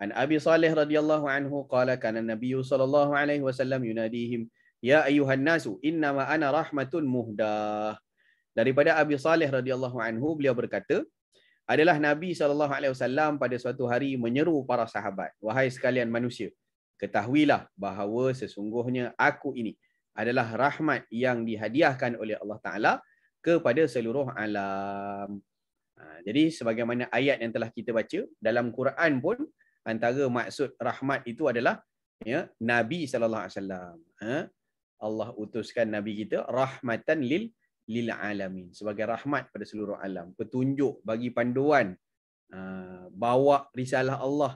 An Abi Salih radhiyallahu anhu qala kana Nabi sallallahu alaihi wasallam yunadihim ya ayyuhan nasu innama ana rahmatun muhdah. Daripada Abi Salih radhiyallahu anhu, beliau berkata, adalah Nabi SAW pada suatu hari menyeru para sahabat, wahai sekalian manusia, ketahuilah bahawa sesungguhnya aku ini adalah rahmat yang dihadiahkan oleh Allah Ta'ala kepada seluruh alam. Jadi sebagaimana ayat yang telah kita baca, dalam Quran pun antara maksud rahmat itu adalah Nabi SAW. Allah utuskan Nabi kita rahmatan lil alamin, sebagai rahmat pada seluruh alam, petunjuk, bagi panduan, bawa risalah Allah,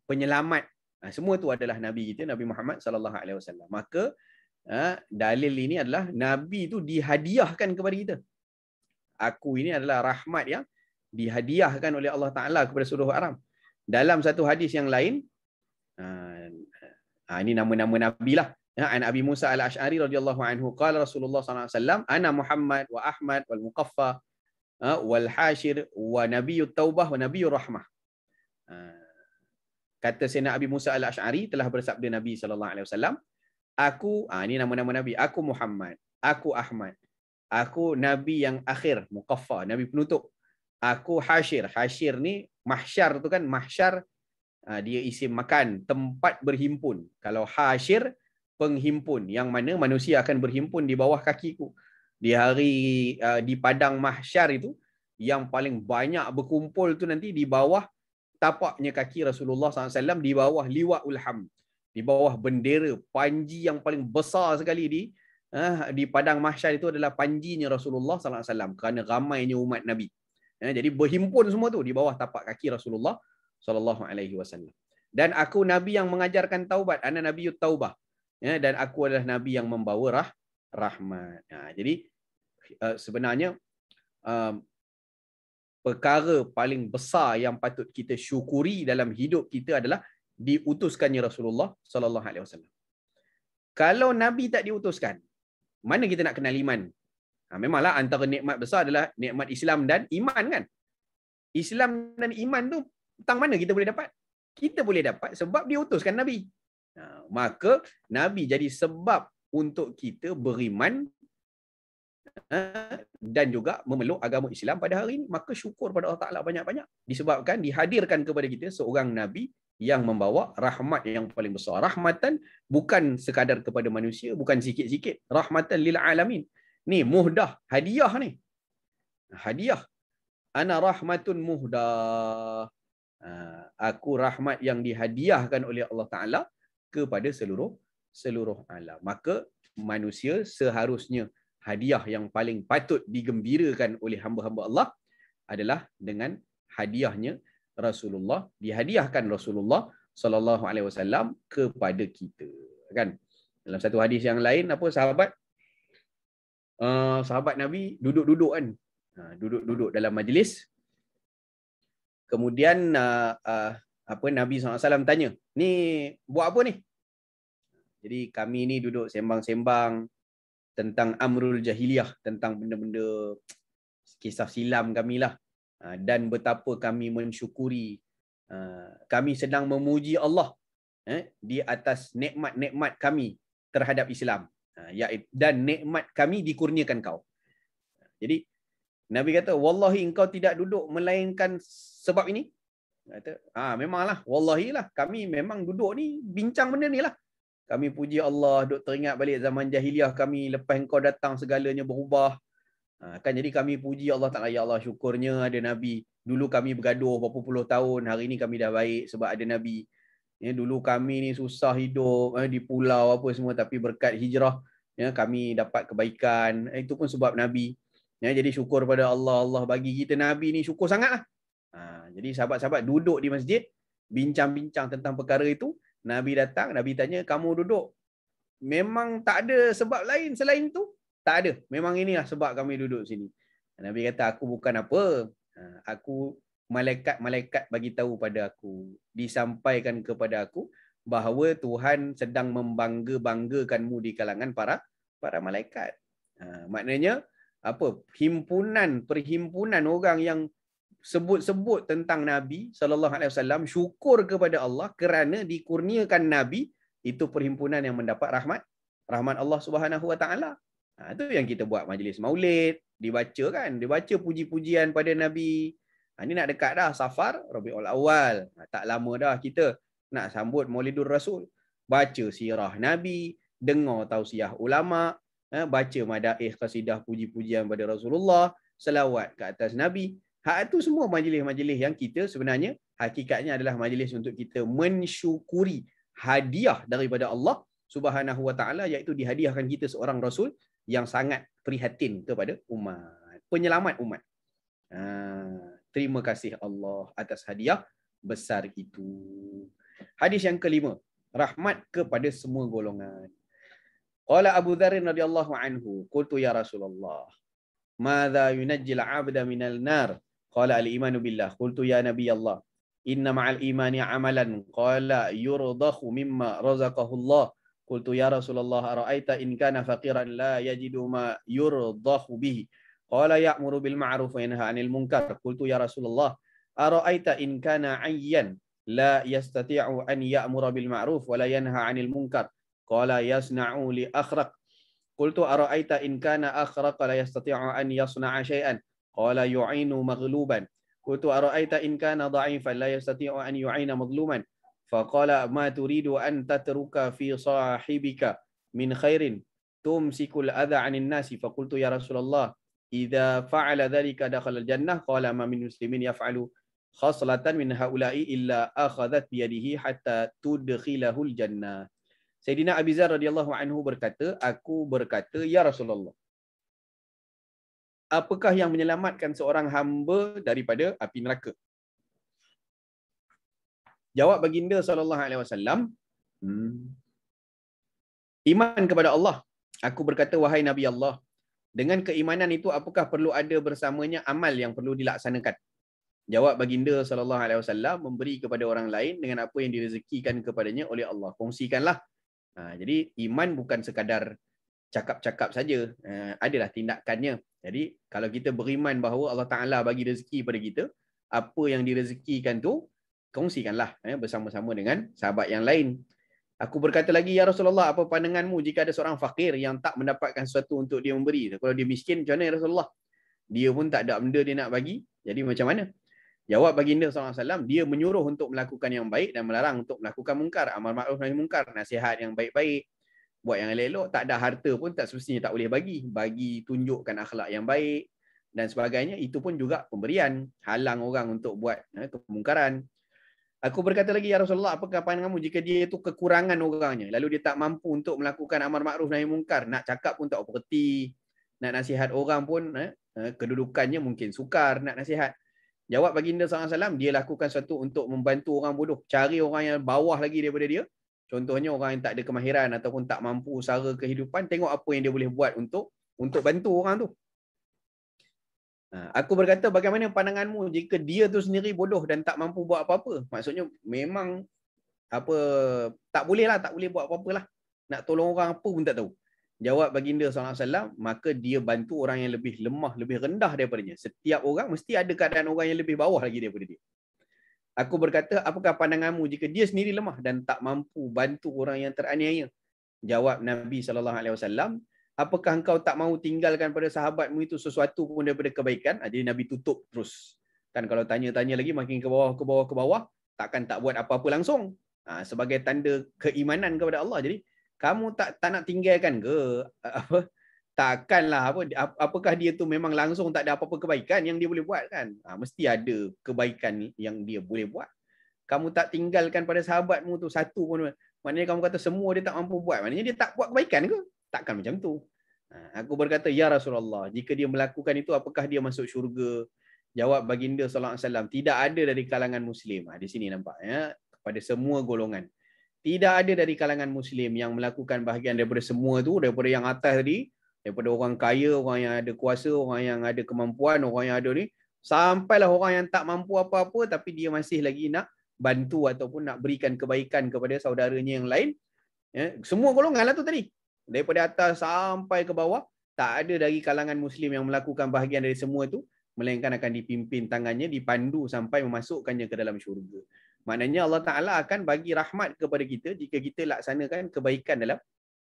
penyelamat, semua itu adalah Nabi kita, Nabi Muhammad SAW. Maka dalil ini adalah Nabi itu dihadiahkan kepada kita. Aku ini adalah rahmat yang dihadiahkan oleh Allah Ta'ala kepada seluruh alam. Dalam satu hadis yang lain, ini nama-nama Nabi lah. An Abi Musa al-Ash'ari radhiyallahu anhu qala Rasulullah sallallahu alaihi wasallam ana Muhammad wa Ahmad wal Muqaffa wal Hashir wa Nabiyyut Taubah wa Nabiyyur Rahmah. Kata Sayyidina Abi Musa al-Ash'ari, telah bersabda Nabi sallallahu alaihi wasallam, aku, ini nama-nama Nabi, aku Muhammad, aku Ahmad, aku Nabi yang akhir, Muqaffa, Nabi penutup, aku Hashir. Hashir ni mahsyar tu kan, mahsyar dia isim makan, tempat berhimpun. Kalau Hashir, penghimpun, yang mana manusia akan berhimpun di bawah kakiku. Di hari di padang mahsyar itu, yang paling banyak berkumpul tu nanti di bawah tapaknya kaki Rasulullah SAW, di bawah liwa'ul hamd, di bawah bendera panji yang paling besar sekali di padang mahsyar itu adalah panjinya Rasulullah SAW, kerana ramainya umat Nabi. Jadi berhimpun semua tu di bawah tapak kaki Rasulullah SAW. Dan aku Nabi yang mengajarkan taubat, ana Nabiyyut Taubah. Dan aku adalah Nabi yang membawa rahmat. Jadi sebenarnya perkara paling besar yang patut kita syukuri dalam hidup kita adalah diutuskannya Rasulullah sallallahu alaihi wasallam. Kalau Nabi tak diutuskan, mana kita nak kenal iman? Memanglah antara nikmat besar adalah nikmat Islam dan iman kan? Islam dan iman tu tentang mana kita boleh dapat? Kita boleh dapat sebab diutuskan Nabi. Maka Nabi jadi sebab untuk kita beriman dan juga memeluk agama Islam pada hari ini. Maka syukur pada Allah Ta'ala banyak-banyak, disebabkan dihadirkan kepada kita seorang Nabi yang membawa rahmat yang paling besar. Rahmatan bukan sekadar kepada manusia, bukan sikit-sikit. Rahmatan lil alamin. Ni muhdah, hadiah ni. Hadiah. Ana rahmatun muhdah. Aku rahmat yang dihadiahkan oleh Allah Ta'ala kepada seluruh alam. Maka manusia seharusnya hadiah yang paling patut digembirakan oleh hamba-hamba Allah adalah dengan hadiahnya Rasulullah, dihadiahkan Rasulullah sallallahu alaihi wasallam kepada kita, kan? Dalam satu hadis yang lain, apa sahabat Nabi duduk-duduk kan, duduk-duduk dalam majlis. Kemudian Nabi SAW tanya, ni buat apa ni? Jadi kami ni duduk sembang-sembang tentang amrul jahiliyah, tentang benda-benda kisah silam kami lah. Dan betapa kami mensyukuri, kami sedang memuji Allah di atas nikmat-nikmat kami terhadap Islam, dan nikmat kami dikurniakan kau. Jadi Nabi kata, wallahi engkau tidak duduk melainkan sebab ini. Kata, memanglah, wallahi lah, kami memang duduk ni bincang benda ni lah. Kami puji Allah, duk teringat balik zaman jahiliah kami, lepas engkau datang segalanya berubah. Kan jadi kami puji Allah Ta'ala, ya Allah, syukurnya ada Nabi. Dulu kami bergaduh berapa puluh tahun, hari ni kami dah baik sebab ada Nabi. Dulu kami ni susah hidup di pulau apa semua, tapi berkat hijrah kami dapat kebaikan. Itu pun sebab Nabi. Jadi syukur pada Allah, Allah bagi kita Nabi ni, syukur sangatlah. Jadi sahabat-sahabat duduk di masjid, bincang-bincang tentang perkara itu. Nabi datang, Nabi tanya, kamu duduk memang tak ada sebab lain selain tu? Tak ada, memang inilah sebab kami duduk sini. Nabi kata, aku bukan apa, aku malaikat bagi tahu pada aku, disampaikan kepada aku bahawa Tuhan sedang membangga-banggakanmu di kalangan para para malaikat. Maknanya apa? Perhimpunan orang yang sebut-sebut tentang Nabi SAW syukur kepada Allah kerana dikurniakan Nabi, itu perhimpunan yang mendapat rahmat Allah Subhanahu Wa Taala. Itu yang kita buat majlis maulid, dibaca puji-pujian pada Nabi. Ini nak dekat dah Safar Rabiul Awal. Tak lama dah kita nak sambut Maulidur Rasul. Baca sirah Nabi, dengar tausiah ulama, baca madaih qasidah puji-pujian pada Rasulullah, selawat ke atas Nabi. Itu semua majlis-majlis yang kita sebenarnya hakikatnya adalah majlis untuk kita mensyukuri hadiah daripada Allah Subhanahu Wa Taala, iaitu dihadiahkan kita seorang Rasul yang sangat prihatin kepada umat, penyelamat umat. Terima kasih Allah atas hadiah besar itu. Hadis yang kelima, rahmat kepada semua golongan. Qala Abu Dzar radhiyallahu anhu, qultu ya Rasulullah, madza yunajjil 'abda minal nar? Qala al-imanu billah. Qultu ya Nabi Allah, inna ma'al imani 'amalan. Qala yurdakhu mimma razaqahu Allah. Qultu ya Rasulullah, ara'aita in kana faqiran la yajidu ma yurdakhu bihi? Qala ya'muru bil ma'ruf wa yanha 'anil munkar. Qultu ya Rasulullah, ara'aita in kana 'ayyan la yastati'u an ya'mura bil ma'ruf wa la yanha 'anil munkar? Qala yasna'u li akhraq. Qultu ara'aita in kana akhraq la yastati'u an yasna'a shay'an? Qala yu'inu maghluban. Qultu ara'aita in kana dha'ifan la yastati'u an yu'ina madhluman? Faqala ma turidu an tatruka fi sahibika min khairin tumsikul adha 'anil nasi? Faqultu ya Rasulullah, idza fa'ala dhalika dakhala al-jannah. Qala ma min muslimin yaf'alu khaslatan min haula'i illa akhadhat bi yadihi hatta tudkhilahu al-jannah. Sayyidina Abi Dzar radhiyallahu anhu berkata, aku berkata, ya Rasulullah, apakah yang menyelamatkan seorang hamba daripada api neraka? Jawab baginda SAW, iman kepada Allah. Aku berkata, wahai Nabi Allah, dengan keimanan itu apakah perlu ada bersamanya amal yang perlu dilaksanakan? Jawab baginda SAW, memberi kepada orang lain dengan apa yang direzekikan kepadanya oleh Allah. Kongsikanlah. Jadi iman bukan sekadar cakap-cakap saja, adalah tindakannya. Jadi kalau kita beriman bahawa Allah Ta'ala bagi rezeki pada kita, apa yang direzekikan tu kongsikanlah bersama-sama dengan sahabat yang lain. Aku berkata lagi, ya Rasulullah, apa pandanganmu jika ada seorang fakir yang tak mendapatkan sesuatu untuk dia memberi? Kalau dia miskin, macam mana ya Rasulullah? Dia pun tak ada benda dia nak bagi, jadi macam mana? Jawab baginda SAW, dia menyuruh untuk melakukan yang baik dan melarang untuk melakukan mungkar. Amar ma'ruf nahi mungkar, nasihat yang baik-baik, buat yang elok-elok. Tak ada harta pun tak semestinya tak boleh bagi tunjukkan akhlak yang baik dan sebagainya. Itu pun juga pemberian, halang orang untuk buat kemungkaran. Aku berkata lagi, ya Rasulullah, apakah pandanganmu jika dia itu kekurangan orangnya, lalu dia tak mampu untuk melakukan amar ma'ruf nahi mungkar, nak cakap pun tak bererti, nak nasihat orang pun kedudukannya mungkin sukar nak nasihat. Jawab baginda SAW, dia lakukan sesuatu untuk membantu orang bodoh, cari orang yang bawah lagi daripada dia. Contohnya orang yang tak ada kemahiran ataupun tak mampu usaha kehidupan, tengok apa yang dia boleh buat untuk bantu orang tu. Aku berkata, bagaimana pandanganmu jika dia tu sendiri bodoh dan tak mampu buat apa-apa? Maksudnya memang tak boleh buat apa-apa lah. Nak tolong orang apa pun tak tahu. Jawab baginda SAW, maka dia bantu orang yang lebih lemah, lebih rendah daripadanya. Setiap orang mesti ada keadaan orang yang lebih bawah lagi daripada dia. Aku berkata, apakah pandanganmu jika dia sendiri lemah dan tak mampu bantu orang yang teraniaya? Jawab Nabi SAW, apakah engkau tak mahu tinggalkan pada sahabatmu itu sesuatu pun daripada kebaikan? Jadi Nabi tutup terus. Kan kalau tanya-tanya lagi makin ke bawah, takkan tak buat apa-apa langsung. Sebagai tanda keimanan kepada Allah. Jadi kamu tak nak tinggalkan ke? Takkanlah apakah dia tu memang langsung tak ada apa-apa kebaikan yang dia boleh buat kan? Mesti ada kebaikan yang dia boleh buat. Kamu tak tinggalkan pada sahabatmu tu satu pun. Maknanya kamu kata semua dia tak mampu buat. Maknanya dia tak buat kebaikan ke? Takkan macam tu. Aku berkata, ya Rasulullah, jika dia melakukan itu, apakah dia masuk syurga? Jawab baginda SAW, tidak ada dari kalangan Muslim. Di sini nampak ya, kepada semua golongan. Tidak ada dari kalangan Muslim yang melakukan bahagian daripada semua tu, daripada yang atas tadi, daripada orang kaya, orang yang ada kuasa, orang yang ada kemampuan, orang yang ada ni, sampailah orang yang tak mampu apa-apa, tapi dia masih lagi nak bantu ataupun nak berikan kebaikan kepada saudaranya yang lain. Ya, semua golongan lah tu tadi. Daripada atas sampai ke bawah, tak ada dari kalangan Muslim yang melakukan bahagian dari semua itu, melainkan akan dipimpin tangannya, dipandu sampai memasukkannya ke dalam syurga. Maknanya Allah Ta'ala akan bagi rahmat kepada kita jika kita laksanakan kebaikan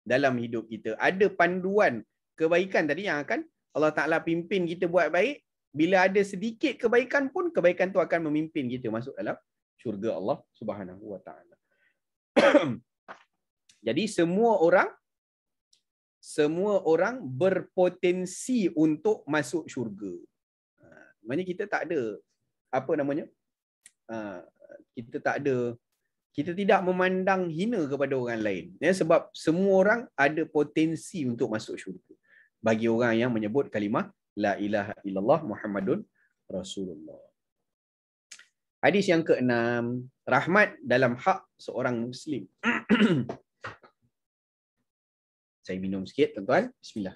dalam hidup kita. Ada panduan kebaikan tadi yang akan Allah Ta'ala pimpin kita buat baik. Bila ada sedikit kebaikan pun, kebaikan tu akan memimpin kita masuk dalam syurga Allah Subhanahu Wa Ta'ala. Jadi semua orang berpotensi untuk masuk syurga. Maksudnya kita tak ada kita tidak memandang hina kepada orang lain. Ya, sebab semua orang ada potensi untuk masuk syurga. Bagi orang yang menyebut kalimah La ilaha illallah Muhammadun Rasulullah. Hadis yang ke-6, rahmat dalam hak seorang Muslim. Saya minum sikit, tuan-tuan. Bismillah.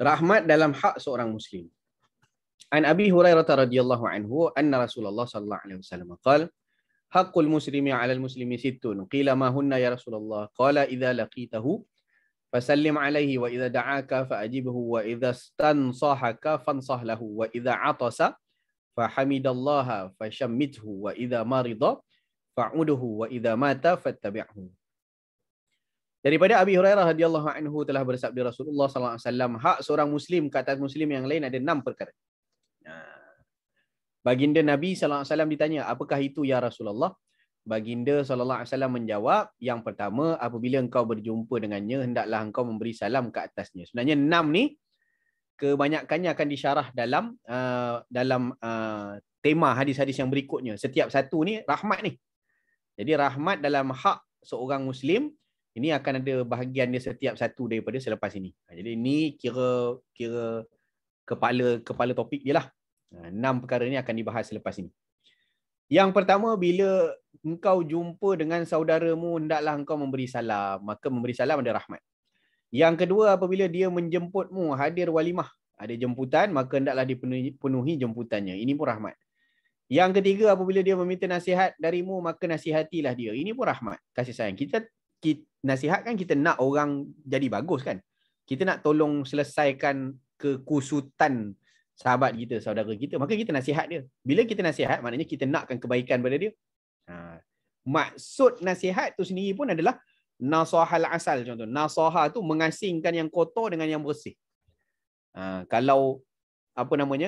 Rahmat dalam hak seorang Muslim. An Abi Hurairah radhiyallahu anhu anna Rasulullah sallallahu alaihi wasallam qala haqqul muslimi 'alal muslimi sittun qila ma hunna ya Rasulullah qala idza laqitahu fasallim alaihi wa idza da'aka fa'ajibhu wa idza stansahaka fansah lahu wa idza 'atasa fahamidallaha fashammithu wa idza marida fa'udhu wa idza mata fattabi'hu. Daripada Abi Hurairah radhiyallahu anhu telah bersabda Rasulullah sallallahu alaihi wasallam, hak seorang muslim ke atas muslim yang lain ada 6 perkara. Baginda Nabi sallallahu alaihi wasallam ditanya, apakah itu ya Rasulullah? Baginda sallallahu alaihi wasallam menjawab, yang pertama, apabila engkau berjumpa dengannya, hendaklah engkau memberi salam ke atasnya. Sebenarnya 6 ni kebanyakannya akan disyarah dalam tema hadis-hadis yang berikutnya. Setiap satu ni rahmat ni. Jadi rahmat dalam hak seorang muslim ini akan ada bahagian dia setiap satu daripada selepas ini. Jadi ini kira kepala topik je lah. 6 perkara ni akan dibahas selepas ini. Yang pertama, bila engkau jumpa dengan saudaramu, hendaklah engkau memberi salam. Maka memberi salam ada rahmat. Yang kedua, apabila dia menjemputmu, hadir walimah, ada jemputan, maka hendaklah dipenuhi jemputannya. Ini pun rahmat. Yang ketiga, apabila dia meminta nasihat darimu, maka nasihatilah dia. Ini pun rahmat, kasih sayang. Kita nasihat kan, kita nak orang jadi bagus kan. Kita nak tolong selesaikan kekusutan sahabat kita, saudara kita, maka kita nasihat dia. Bila kita nasihat, maknanya kita nakkan kebaikan pada dia. Maksud nasihat tu sendiri pun adalah nasahal asal. Contoh, nasahah tu mengasingkan yang kotor dengan yang bersih. Kalau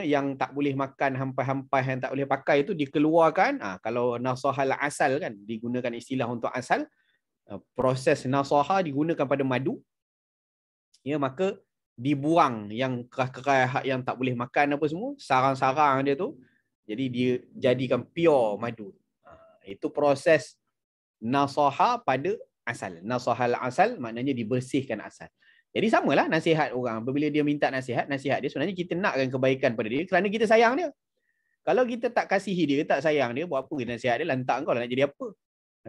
yang tak boleh makan, hampai-hampai yang tak boleh pakai itu dikeluarkan. Kalau nasahal asal kan, digunakan istilah untuk asal. Proses nasahah digunakan pada madu. Ya, maka dibuang yang kerah-kerah yang tak boleh makan apa semua, sarang-sarang dia tu, jadi dia jadikan pure madu. Itu proses nasaha pada asal. Nasahal asal maknanya dibersihkan asal. Jadi samalah nasihat orang. Apabila dia minta nasihat dia sebenarnya kita nakkan kebaikan pada dia kerana kita sayang dia. Kalau kita tak kasihi dia, tak sayang dia, buat apa kita nasihat dia, lantak kau lah nak jadi apa?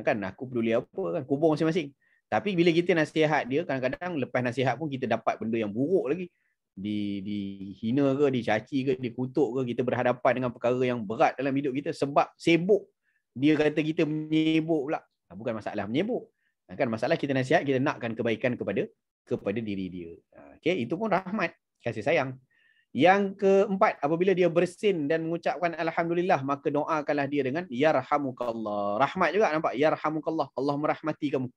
Kan aku peduli apa kan, kubur masing-masing. Tapi bila kita nasihat dia, kadang-kadang lepas nasihat pun kita dapat benda yang buruk lagi. Dihina ke, dicaci ke, dikutuk ke, kita berhadapan dengan perkara yang berat dalam hidup kita sebab sibuk. Dia kata kita menyibuk pula. Bukan masalah menyibuk. Kan masalah kita nasihat, kita nakkan kebaikan kepada diri dia. Okay, itu pun rahmat, kasih sayang. Yang keempat, apabila dia bersin dan mengucapkan alhamdulillah, maka doakanlah dia dengan yarhamukallah. Rahmat juga nampak, yarhamukallah, Allah merahmati kamu.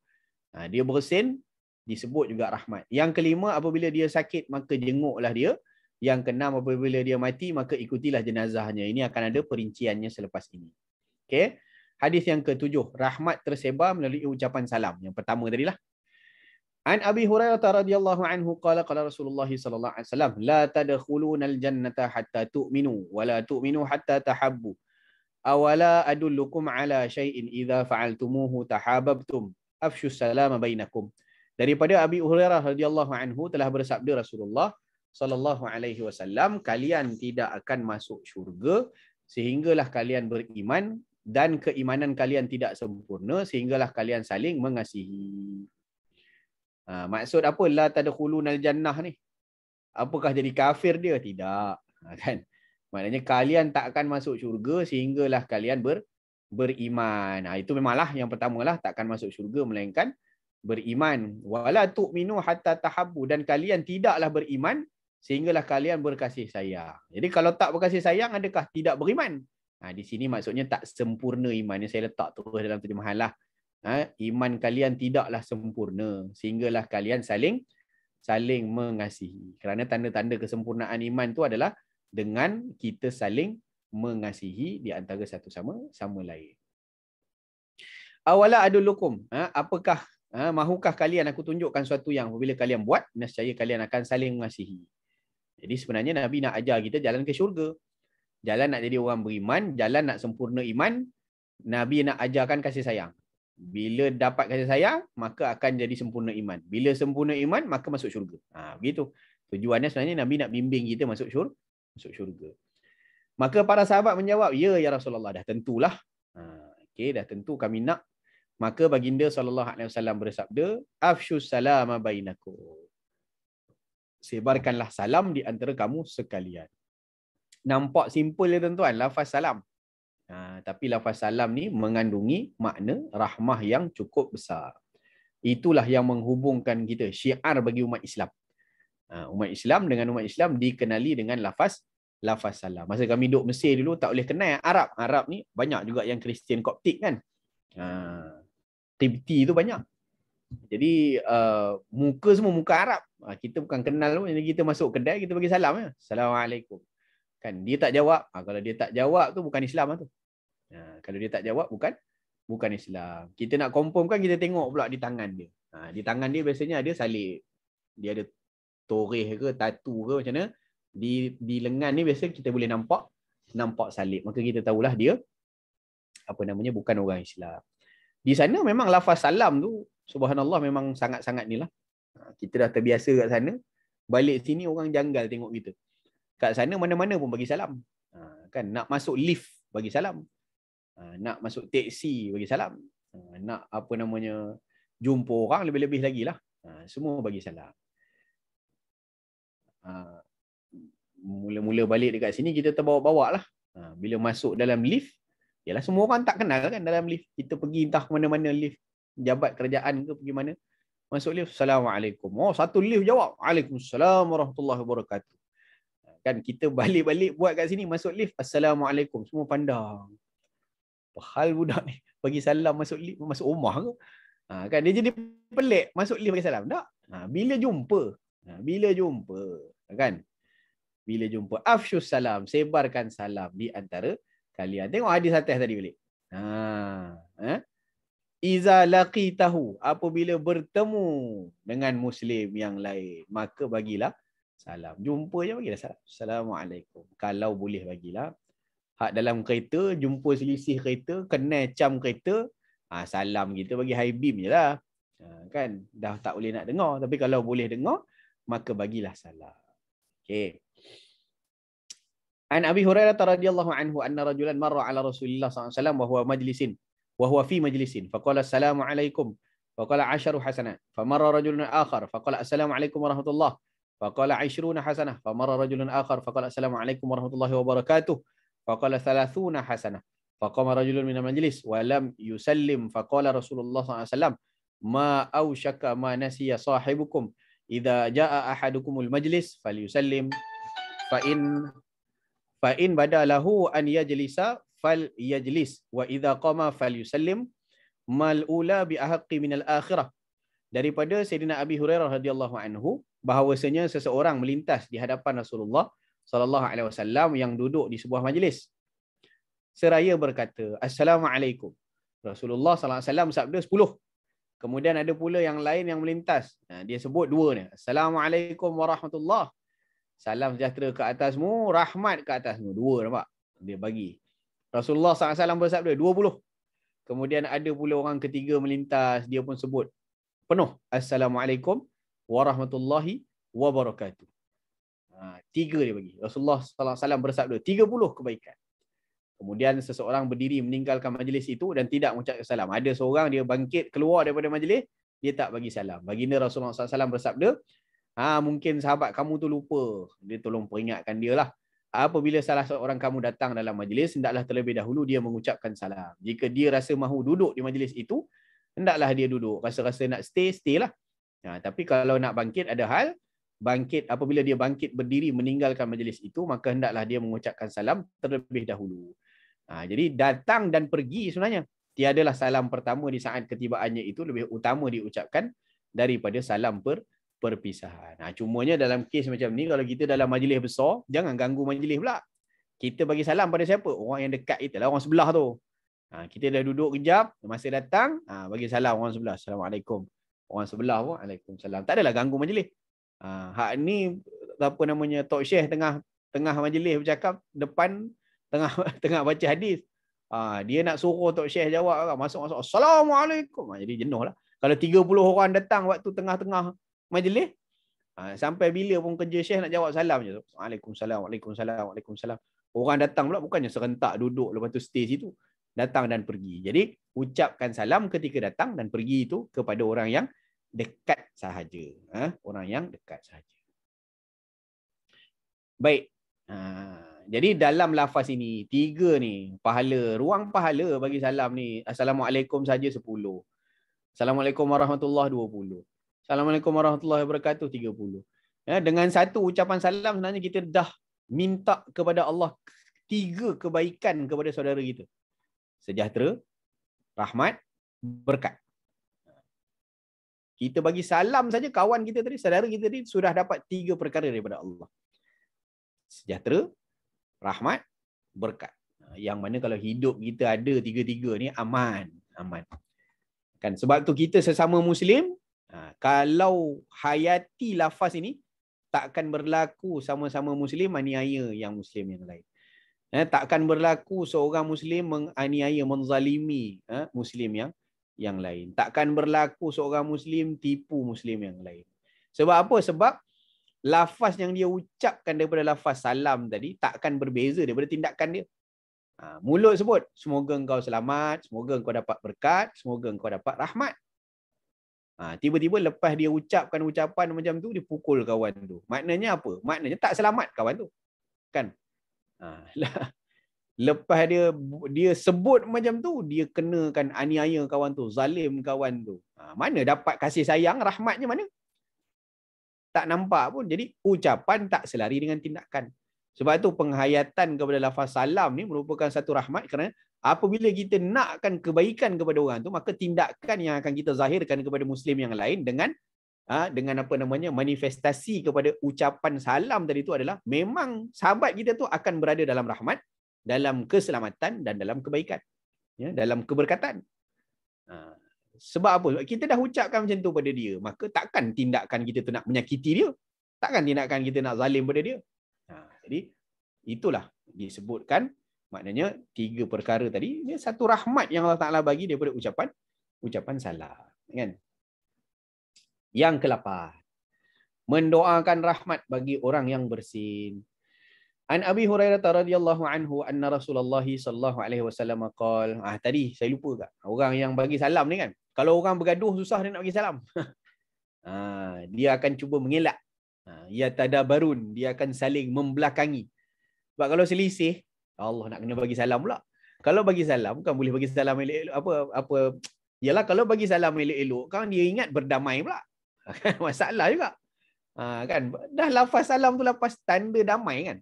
Dia bersin, disebut juga rahmat. Yang kelima, apabila dia sakit, maka jenguklah dia. Yang keenam, apabila dia mati, maka ikutilah jenazahnya. Ini akan ada perinciannya selepas ini. Okay. Hadis yang ketujuh, rahmat tersebar melalui ucapan salam. Yang pertama tadilah. An Abi Hurairah radhiyallahu anhu qala qala Rasulullah sallallahu alaihi wasallam la tadkhulunal jannata hatta tu'minu wa la tu'minu hatta tahabbu. Awala adullukum ala syai'in idza fa'altumuhu tahabbtum. Afshu salam bainakum. Daripada Abi Hurairah radhiyallahu anhu telah bersabda Rasulullah sallallahu alaihi wasallam, kalian tidak akan masuk syurga sehinggalah kalian beriman dan keimanan kalian tidak sempurna sehinggalah kalian saling mengasihi. Maksud apa la tadkhulunal jannah ni? Apakah jadi kafir dia? Tidak. Kan? Maknanya kalian tak akan masuk syurga sehinggalah kalian beriman. Itu memanglah yang pertamalah, tak akan masuk syurga melainkan beriman. Wala tu'minu hatta tahabbu, dan kalian tidaklah beriman sehinggalah kalian berkasih sayang. Jadi kalau tak berkasih sayang, adakah tidak beriman? Di sini maksudnya tak sempurna iman. Yang saya letak terus dalam terjemahan lah. Iman kalian tidaklah sempurna sehinggalah kalian saling mengasihi. Kerana tanda-tanda kesempurnaan iman tu adalah dengan kita saling mengasihi di antara satu sama lain. Awala adullukum, apakah mahukah kalian aku tunjukkan sesuatu yang apabila kalian buat, nescaya kalian akan saling mengasihi. Jadi sebenarnya Nabi nak ajar kita jalan ke syurga. Jalan nak jadi orang beriman, jalan nak sempurna iman, Nabi nak ajarkan kasih sayang. Bila dapat kasih sayang, maka akan jadi sempurna iman. Bila sempurna iman, maka masuk syurga. Begitu. Tujuannya sebenarnya Nabi nak bimbing kita masuk syurga. Maka para sahabat menjawab, ya Rasulullah, dah tentulah. Dah tentu kami nak. Maka baginda SAW bersabda, afshus salama bainakum. Sebarkanlah salam di antara kamu sekalian. Nampak simple ya tuan-tuan, lafaz salam. Tapi lafaz salam ni mengandungi makna rahmah yang cukup besar. Itulah yang menghubungkan kita, syiar bagi umat Islam. Umat Islam dengan umat Islam dikenali dengan lafaz salam. Masa kami duduk Mesir dulu tak boleh kenal Arab. Arab ni banyak juga yang Kristian Koptik kan. Qibti tu banyak. Jadi muka semua muka Arab. Kita bukan kenal pun, jadi kita masuk kedai kita bagi salam ya. Assalamualaikum. Kan dia tak jawab. Kalau dia tak jawab tu bukan Islam tu. Kalau dia tak jawab bukan Islam. Kita nak confirm kan, kita tengok pula di tangan dia. Di tangan dia biasanya ada salib. Dia ada toreh ke, tatu ke macam mana. Di lengan ni biasa kita boleh nampak salib. Maka kita tahulah dia bukan orang Islam. Di sana memang lafaz salam tu subhanallah memang sangat-sangat ni lah. Kita dah terbiasa kat sana. Balik sini orang janggal tengok kita. Kat sana mana-mana pun bagi salam. Kan nak masuk lift bagi salam. Nak masuk teksi bagi salam. Nak jumpa orang lebih-lebih lagi lah. Semua bagi salam. Mula-mula balik dekat sini kita terbawa-bawa lah. Bila masuk dalam lift, yalah semua orang tak kenal kan dalam lift. Kita pergi entah ke mana-mana lift. Jabat kerajaan ke pergi mana. Masuk lift, Assalamualaikum. Satu lift jawab, Waalaikumsalam warahmatullahi wabarakatuh. Kan kita balik-balik buat kat sini, masuk lift, Assalamualaikum. Semua pandang. Apa hal budak ni? Bagi salam masuk lift, masuk rumah ke? Kan dia jadi pelik, masuk lift bagi salam. Tak? Bila jumpa. Kan? Bila jumpa. Afshus salam. Sebarkan salam di antara kalian. Tengok hadis atas tadi balik. Iza laqitahu, apabila bertemu dengan muslim yang lain, maka bagilah salam. Jumpa je bagilah salam. Assalamualaikum. Kalau boleh bagilah. Hak dalam kereta, jumpa selisih kereta, kenal cam kereta, salam kita bagi high beam je lah. Kan? Dah tak boleh nak dengar. Tapi kalau boleh dengar, maka bagilah salam. Okay. An Abi Hurairah radhiyallahu anhu anna rajulan marra ala Rasulillah sallallahu alaihi wasallam wa huwa fi majlisin faqala assalamu alaikum faqala 10 hasanat famarra rajulun akhar faqala assalamu alaikum warahmatullah faqala 20 hasanah famarra rajulun akhar faqala assalamu alaikum warahmatullahi wabarakatuh faqala 30 hasanah faqama rajulun minal majlis wa lam yusallim faqala Rasulullah sallallahu alaihi wasallam ma aushaka ma nasiya sahibukum idza jaa ahadukumul majlis falyusallim fa in badalahu an yajlisa fal yajlis wa idza qama falyusallim mal ula bi ahqqi minal akhirah. Daripada Sayyidina Abi Hurairah radhiyallahu anhu bahawasanya seseorang melintas di hadapan Rasulullah sallallahu alaihi wasallam yang duduk di sebuah majlis. Seraya berkata, Assalamualaikum. Rasulullah sallallahu alaihi wasallam sabda 10. Kemudian ada pula yang lain yang melintas. Dia sebut 2 ni. Assalamualaikum warahmatullah. Salam sejahtera ke atasmu, rahmat ke atasmu. 2 nampak? Dia bagi. Rasulullah SAW bersabda 20. Kemudian ada pula orang ketiga melintas, dia pun sebut penuh. Assalamualaikum warahmatullahi wabarakatuh. 3 dia bagi. Rasulullah SAW bersabda 30 kebaikan. Kemudian seseorang berdiri meninggalkan majlis itu dan tidak mengucapkan salam. Ada seorang dia bangkit keluar daripada majlis, dia tak bagi salam. Baginda Rasulullah SAW bersabda, Mungkin sahabat kamu tu lupa. Dia tolong peringatkan dia lah. Apabila salah seorang kamu datang dalam majlis, hendaklah terlebih dahulu dia mengucapkan salam. Jika dia rasa mahu duduk di majlis itu, hendaklah dia duduk. Rasa-rasa nak stay, stay lah. Tapi kalau nak bangkit, ada hal. Bangkit, apabila dia bangkit berdiri meninggalkan majlis itu, maka hendaklah dia mengucapkan salam terlebih dahulu. Jadi datang dan pergi sebenarnya. Tiadalah salam pertama di saat ketibaannya itu lebih utama diucapkan daripada salam perpisahan. Cumanya dalam kes macam ni, kalau kita dalam majlis besar, jangan ganggu majlis pula. Kita bagi salam pada siapa? Orang yang dekat kita lah, orang sebelah tu. Kita dah duduk kejap, masa datang, bagi salam orang sebelah. Assalamualaikum. Orang sebelah pun, Waalaikumsalam. Tak adalah ganggu majlis. Hak ni, apa namanya, talk share tengah majlis bercakap, depan, tengah baca hadis. Dia nak suruh talk share jawab, masuk. Assalamualaikum. Jadi jenuh lah. Kalau 30 orang datang waktu tengah-tengah majlis, sampai bila pun kerja Syekh nak jawab salam je. Waalaikumsalam, Waalaikumsalam, Waalaikumsalam. Orang datang pula bukannya serentak duduk lepas tu stay situ. Datang dan pergi. Jadi ucapkan salam ketika datang dan pergi itu kepada orang yang dekat sahaja. Orang yang dekat sahaja. Baik. Jadi dalam lafaz ini, 3 ni, pahala, ruang pahala bagi salam ni, Assalamualaikum saja 10. Assalamualaikum warahmatullahi 20. Assalamualaikum warahmatullahi wabarakatuh 30. Dengan satu ucapan salam sebenarnya kita dah minta kepada Allah 3 kebaikan kepada saudara kita. Sejahtera, rahmat, berkat. Kita bagi salam saja kawan kita tadi, saudara kita tadi sudah dapat 3 perkara daripada Allah. Sejahtera, rahmat, berkat. Yang mana kalau hidup kita ada 3-3 ni aman. Kan sebab tu kita sesama Muslim, kalau hayati lafaz ini, takkan berlaku sama-sama Muslim aniaya yang Muslim yang lain. Takkan berlaku seorang Muslim menganiaya, menzalimi Muslim yang lain. Takkan berlaku seorang Muslim tipu Muslim yang lain. Sebab apa? Sebab lafaz yang dia ucapkan daripada lafaz salam tadi takkan berbeza daripada tindakan dia. Mulut sebut, semoga engkau selamat, semoga engkau dapat berkat, semoga engkau dapat rahmat. Tiba-tiba lepas dia ucapkan ucapan macam tu, dia pukul kawan tu. Maknanya apa? Maknanya tak selamat kawan tu. Kan? Lepas dia sebut macam tu, dia kenakan aniaya kawan tu, zalim kawan tu. Mana dapat kasih sayang, rahmatnya mana? Tak nampak pun. Jadi ucapan tak selari dengan tindakan. Sebab tu penghayatan kepada lafaz salam ni merupakan satu rahmat, kerana apabila kita nakkan kebaikan kepada orang tu, maka tindakan yang akan kita zahirkan kepada Muslim yang lain dengan apa namanya, manifestasi kepada ucapan salam tadi tu adalah memang sahabat kita tu akan berada dalam rahmat, dalam keselamatan dan dalam kebaikan, dalam keberkatan. Sebab apa? Kita dah ucapkan macam tu pada dia, maka takkan tindakan kita tu nak menyakiti dia, takkan tindakan kita nak zalim pada dia. Jadi itulah disebutkan, maknanya 3 perkara tadi, ini satu rahmat yang Allah Ta'ala bagi daripada ucapan salam. Kan? Yang ke-8, mendoakan rahmat bagi orang yang bersin. An Abi Hurairah radhiyallahu anhu anna Rasulullah sallallahu alaihi wasallam qala, tadi saya lupa tak? Orang yang bagi salam ni kan, kalau orang bergaduh susah dia nak bagi salam. Dia akan cuba mengelak. Ya tadabarun, dia akan saling membelakangi. Sebab kalau selisih, Allah nak kena bagi salam pula. Kalau bagi salam, bukan boleh bagi salam elok-elok, apa yalah, kalau bagi salam elok-elok kan dia ingat berdamai pula. Masalah juga. Kan dah lafaz salam tu lepas tanda damai kan.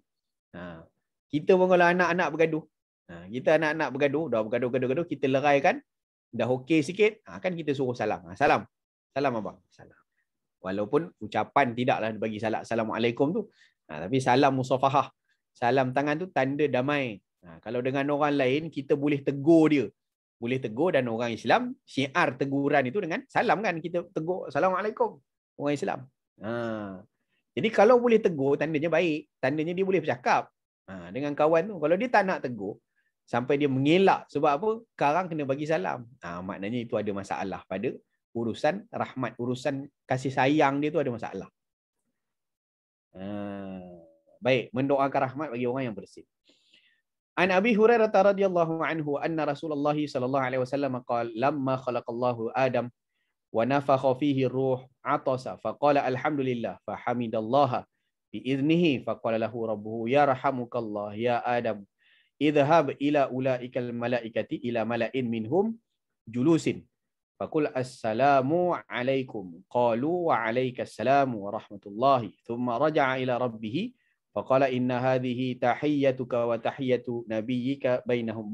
Kita pun kalau anak-anak bergaduh, kita anak-anak bergaduh, dah bergaduh, kita leraikan, dah okey sikit, kan kita suruh salam. Salam abang, salam. Walaupun ucapan tidaklah bagi salam Assalamualaikum tu, tapi salam musafahah, salam tangan tu tanda damai. Kalau dengan orang lain kita boleh tegur dia, dan orang Islam syiar teguran itu dengan salam kan, kita tegur Assalamualaikum orang Islam. Jadi kalau boleh tegur, tandanya baik, tandanya dia boleh bercakap dengan kawan tu. Kalau dia tak nak tegur sampai dia mengelak, sebab apa? Sekarang kena bagi salam, maknanya itu ada masalah pada urusan rahmat, urusan kasih sayang dia tu ada masalah. Baik, mendoakan rahmat bagi orang yang bersih. An Abi Hurairah radhiyallahu anhu anna Rasulullah sallallahu alaihi wasallam qala lamma khalaqallahu Adam wa nafakha fihi ruh atasa faqala alhamdulillah fahamidallaha biiznihi faqala lahu rabbuhu yarhamukallah ya Adam idhhab ila ulaikal malaikati ila mala'in minhum julusin faqul assalamu alaikum qalu wa alaikassalam wa rahmatullahi thumma raja'a ila rabbih faqala inna hadhihi tahiyyatuka wa tahiyyatu nabiyyika bainahum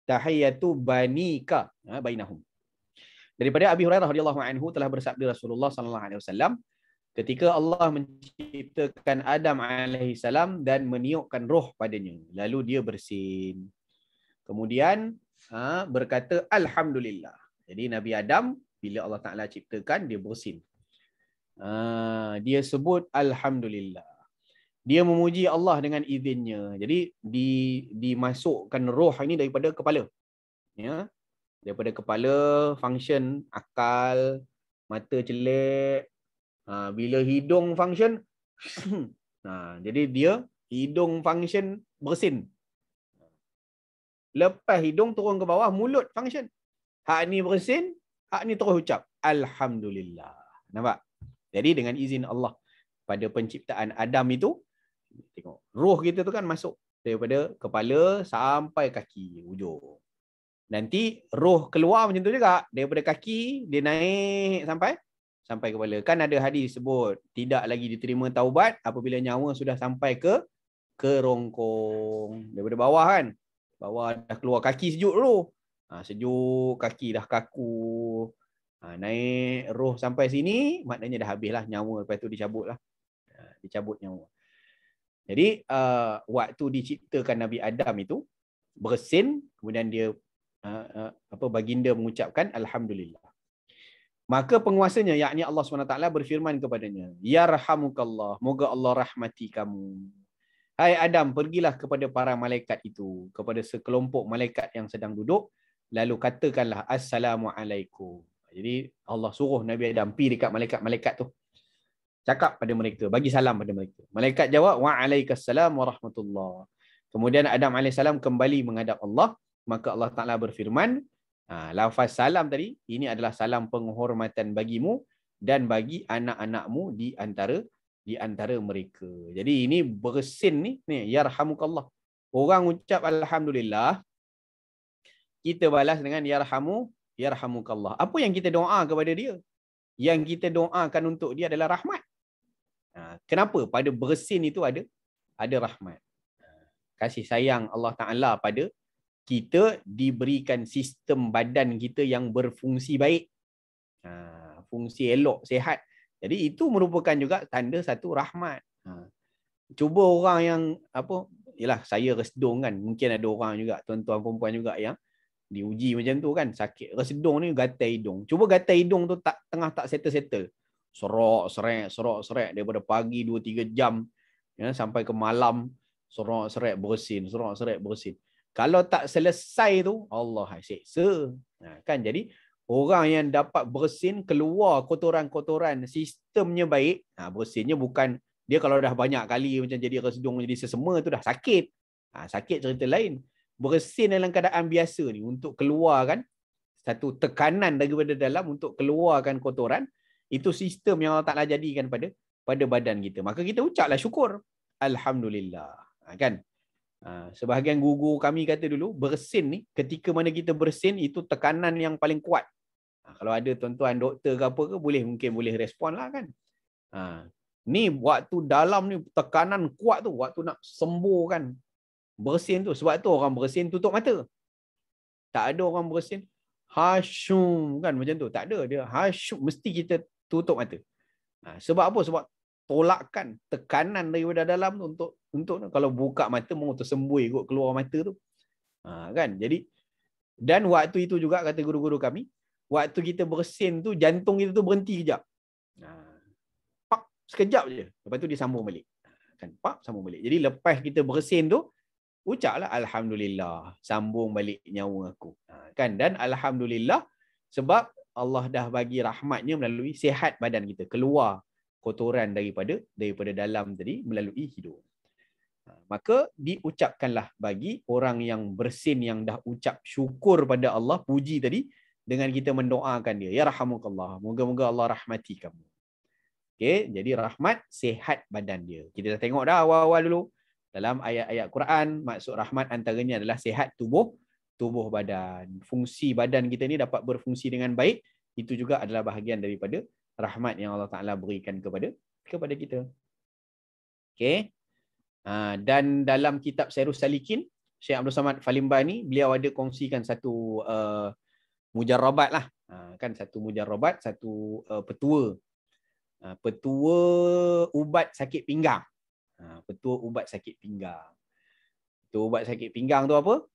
tahiyyatu banika bainahum. Daripada Abi Hurairah radhiyallahu anhu telah bersabda Rasulullah sallallahu alaihi wasallam ketika Allah menciptakan Adam alaihi salam dan meniupkan roh padanya lalu dia bersin. Kemudian berkata alhamdulillah. Jadi Nabi Adam bila Allah Taala ciptakan dia bersin. Dia sebut alhamdulillah. Dia memuji Allah dengan izinnya. Jadi dimasukkan roh ini daripada kepala. Ya. Daripada kepala function akal, mata celik. Bila hidung function jadi dia hidung function bersin. Lepas hidung turun ke bawah mulut function. Hak ni bersin, hak ni terus ucap alhamdulillah. Nampak? Jadi dengan izin Allah pada penciptaan Adam itu tengok roh kita tu kan masuk daripada kepala sampai kaki ujung. Nanti roh keluar macam tu juga daripada kaki dia naik sampai kepala. Kan ada hadis sebut tidak lagi diterima taubat apabila nyawa sudah sampai ke kerongkong. Daripada bawah kan. Bawah dah keluar kaki sejuk dulu. Sejuk kaki dah kaku. Naik roh sampai sini maknanya dah habislah nyawa, lepas tu dicabutlah. Dicabut nyawa. Jadi waktu diciptakan Nabi Adam itu bersin, kemudian dia baginda mengucapkan alhamdulillah. Maka penguasanya yakni Allah SWT berfirman kepadanya, yarhamukallah, moga Allah rahmati kamu. Hai Adam, pergilah kepada para malaikat itu, kepada sekelompok malaikat yang sedang duduk, lalu katakanlah assalamualaikum. Jadi Allah suruh Nabi Adam pergi dekat malaikat-malaikat tu. Cakap pada mereka, bagi salam pada mereka. Malaikat jawab, wa'alaikassalam warahmatullah. Kemudian Adam AS kembali menghadap Allah, maka Allah Ta'ala berfirman, lafaz salam tadi, ini adalah salam penghormatan bagimu dan bagi anak-anakmu di antara mereka. Jadi ini bersin ni yarhamukallah. Orang ucap alhamdulillah, kita balas dengan yarhamukallah. Apa yang kita doa kepada dia? Yang kita doakan untuk dia adalah rahmat. Kenapa? Pada bersin itu ada rahmat. Kasih sayang Allah Ta'ala pada kita diberikan sistem badan kita yang berfungsi baik. Fungsi elok, sihat. Jadi itu merupakan juga tanda satu rahmat. Cuba orang yang yalah saya resedung kan. Mungkin ada orang juga, tuan-tuan perempuan juga yang diuji macam tu kan. Sakit resedung ni gatal hidung. Cuba gatal hidung tu tengah tak settle-settle. Serok-serek daripada pagi 2-3 jam ya, sampai ke malam. Serok-serek bersin. Kalau tak selesai tu, Allah seksa. Kan jadi orang yang dapat bersin keluar kotoran-kotoran, sistemnya baik. Bersinnya bukan dia kalau dah banyak kali macam jadi resedung, jadi sesama tu dah sakit. Sakit cerita lain. Bersin dalam keadaan biasa ni untuk keluarkan satu tekanan daripada dalam untuk keluarkan kotoran, itu sistem yang Allah Ta'ala jadikan pada badan kita. Maka kita ucaplah syukur. Alhamdulillah. Kan? Sebahagian guru kami kata dulu, bersin ni, ketika mana kita bersin, itu tekanan yang paling kuat. Kalau ada tuan-tuan doktor ke apa ke, mungkin boleh respon lah kan. Ni waktu dalam ni tekanan kuat tu, waktu nak sembuh kan. Bersin tu, sebab tu orang bersin tutup mata. Tak ada orang bersin hasyum kan macam tu. Tak ada, dia hasyum, mesti kita tutup mata. Sebab apa? Sebab tolakkan tekanan daripada dalam tu untuk kalau buka mata mau tersembui ikut keluar mata tu. Kan? Jadi dan waktu itu juga kata guru-guru kami, waktu kita bersin tu jantung kita tu berhenti kejap. Pak sekejap je. Lepas tu dia sambung balik. Kan? Pak sambung balik. Jadi lepas kita bersin tu ucaplah alhamdulillah, sambung balik nyawa aku. Kan? Dan alhamdulillah sebab Allah dah bagi rahmatnya melalui sihat badan kita, keluar kotoran daripada dalam tadi melalui hidung. Maka diucapkanlah bagi orang yang bersin yang dah ucap syukur pada Allah, puji tadi, dengan kita mendoakan dia. Ya rahmukallah. Moga-moga Allah rahmati kamu. Okey, jadi rahmat sihat badan dia. Kita dah tengok dah awal-awal dulu dalam ayat-ayat Quran, maksud rahmat antaranya adalah sihat tubuh badan. Fungsi badan kita ni dapat berfungsi dengan baik, itu juga adalah bahagian daripada rahmat yang Allah Taala berikan kepada kita. Okey. Dan dalam kitab Syairus Salikin, Syekh Abdul Samad Falimba ni, beliau ada kongsikan satu mujarrabat lah. Kan satu mujarrabat, satu petua. Petua ubat sakit pinggang. Petua ubat sakit pinggang. Petua ubat sakit pinggang tu apa?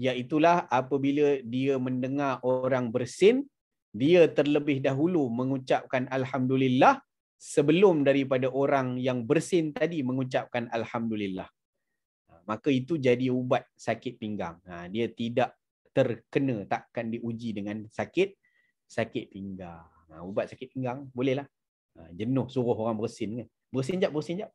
Iaitulah apabila dia mendengar orang bersin, dia terlebih dahulu mengucapkan Alhamdulillah sebelum daripada orang yang bersin tadi mengucapkan Alhamdulillah. Maka itu jadi ubat sakit pinggang. Dia tidak terkena, takkan diuji dengan sakit pinggang. Ubat sakit pinggang bolehlah. Jenuh suruh orang bersin kan. Bersin jap.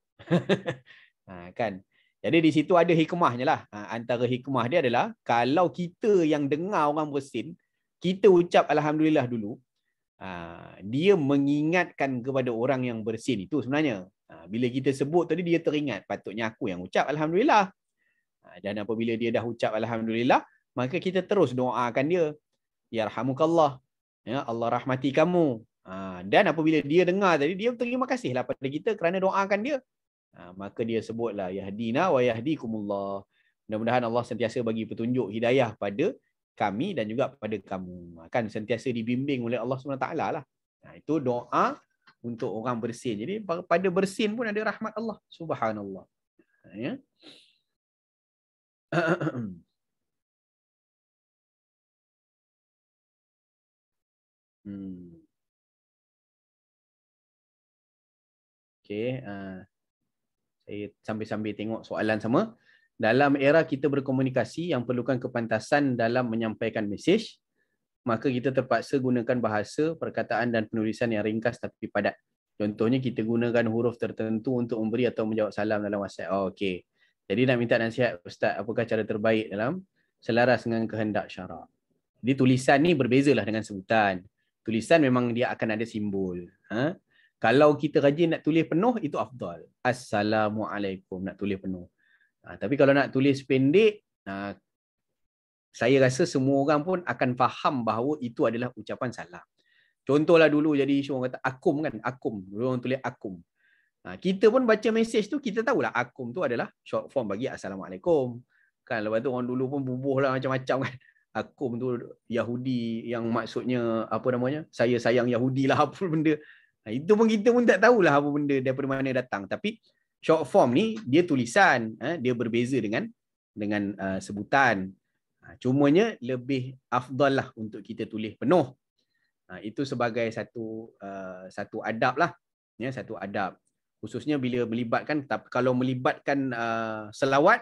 Kan. Jadi di situ ada hikmahnya lah. Antara hikmah dia adalah kalau kita yang dengar orang bersin, kita ucap Alhamdulillah dulu, dia mengingatkan kepada orang yang bersin itu sebenarnya. Bila kita sebut tadi dia teringat, patutnya aku yang ucap Alhamdulillah. Dan apabila dia dah ucap Alhamdulillah, maka kita terus doakan dia. Ya rahmukallah. Ya, Allah rahmati kamu. Dan apabila dia dengar tadi, dia terima kasihlah pada kita kerana doakan dia. Maka dia sebutlah yahdina wa yahdikumullah. Mudah-mudahan Allah sentiasa bagi petunjuk hidayah pada kami dan juga pada kamu. Kan sentiasa dibimbing oleh Allah SWT lah. Itu doa untuk orang bersin. Jadi pada bersin pun ada rahmat Allah. Subhanallah. Ya. Okey, saya sambil-sambil tengok soalan sama. Dalam era kita berkomunikasi yang perlukan kepantasan dalam menyampaikan mesej, maka kita terpaksa gunakan bahasa, perkataan dan penulisan yang ringkas tapi padat. Contohnya kita gunakan huruf tertentu untuk memberi atau menjawab salam dalam WhatsApp. Okey. Jadi nak minta nasihat Ustaz, apakah cara terbaik dalam selaras dengan kehendak syarak? Jadi tulisan ni berbezalah dengan sebutan. Tulisan memang dia akan ada simbol. Kalau kita rajin nak tulis penuh, itu afdal. Assalamualaikum, nak tulis penuh. Tapi kalau nak tulis pendek, saya rasa semua orang pun akan faham bahawa itu adalah ucapan salam. Contohlah dulu jadi isu orang kata akum kan, akum. Dulu orang tulis akum. Kita pun baca mesej tu, kita tahulah akum tu adalah short form bagi Assalamualaikum. Kan, lepas tu orang dulu pun bubuh lah macam-macam kan. Akum tu Yahudi yang maksudnya apa namanya? Saya sayang Yahudi lah apa benda. Itu pun kita pun tak tahulah apa benda daripada mana datang. Tapi short form ni dia tulisan, dia berbeza dengan sebutan. Cumanya lebih afdal lah untuk kita tulis penuh. Itu sebagai satu adab lah. Ya, satu adab. Khususnya bila melibatkan, kalau melibatkan selawat,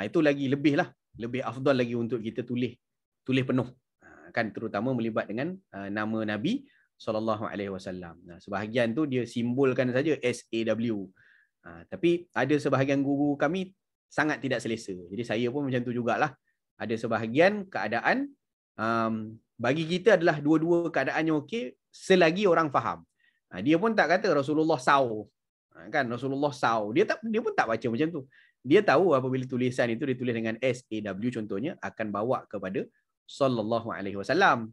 itu lagi lebih lah. Lebih afdal lagi untuk kita tulis penuh. Kan terutama melibat dengan nama Nabi SAW. Sebahagian tu dia simbolkan saja SAW. Tapi ada sebahagian guru kami sangat tidak selesa. Jadi saya pun macam tu jugalah. Ada sebahagian keadaan bagi kita adalah dua-dua keadaannya okey selagi orang faham. Dia pun tak kata Rasulullah SAW. Kan Rasulullah SAW. Dia pun tak baca macam tu. Dia tahu apabila tulisan itu ditulis dengan SAW contohnya akan bawa kepada sallallahu alaihi wasallam.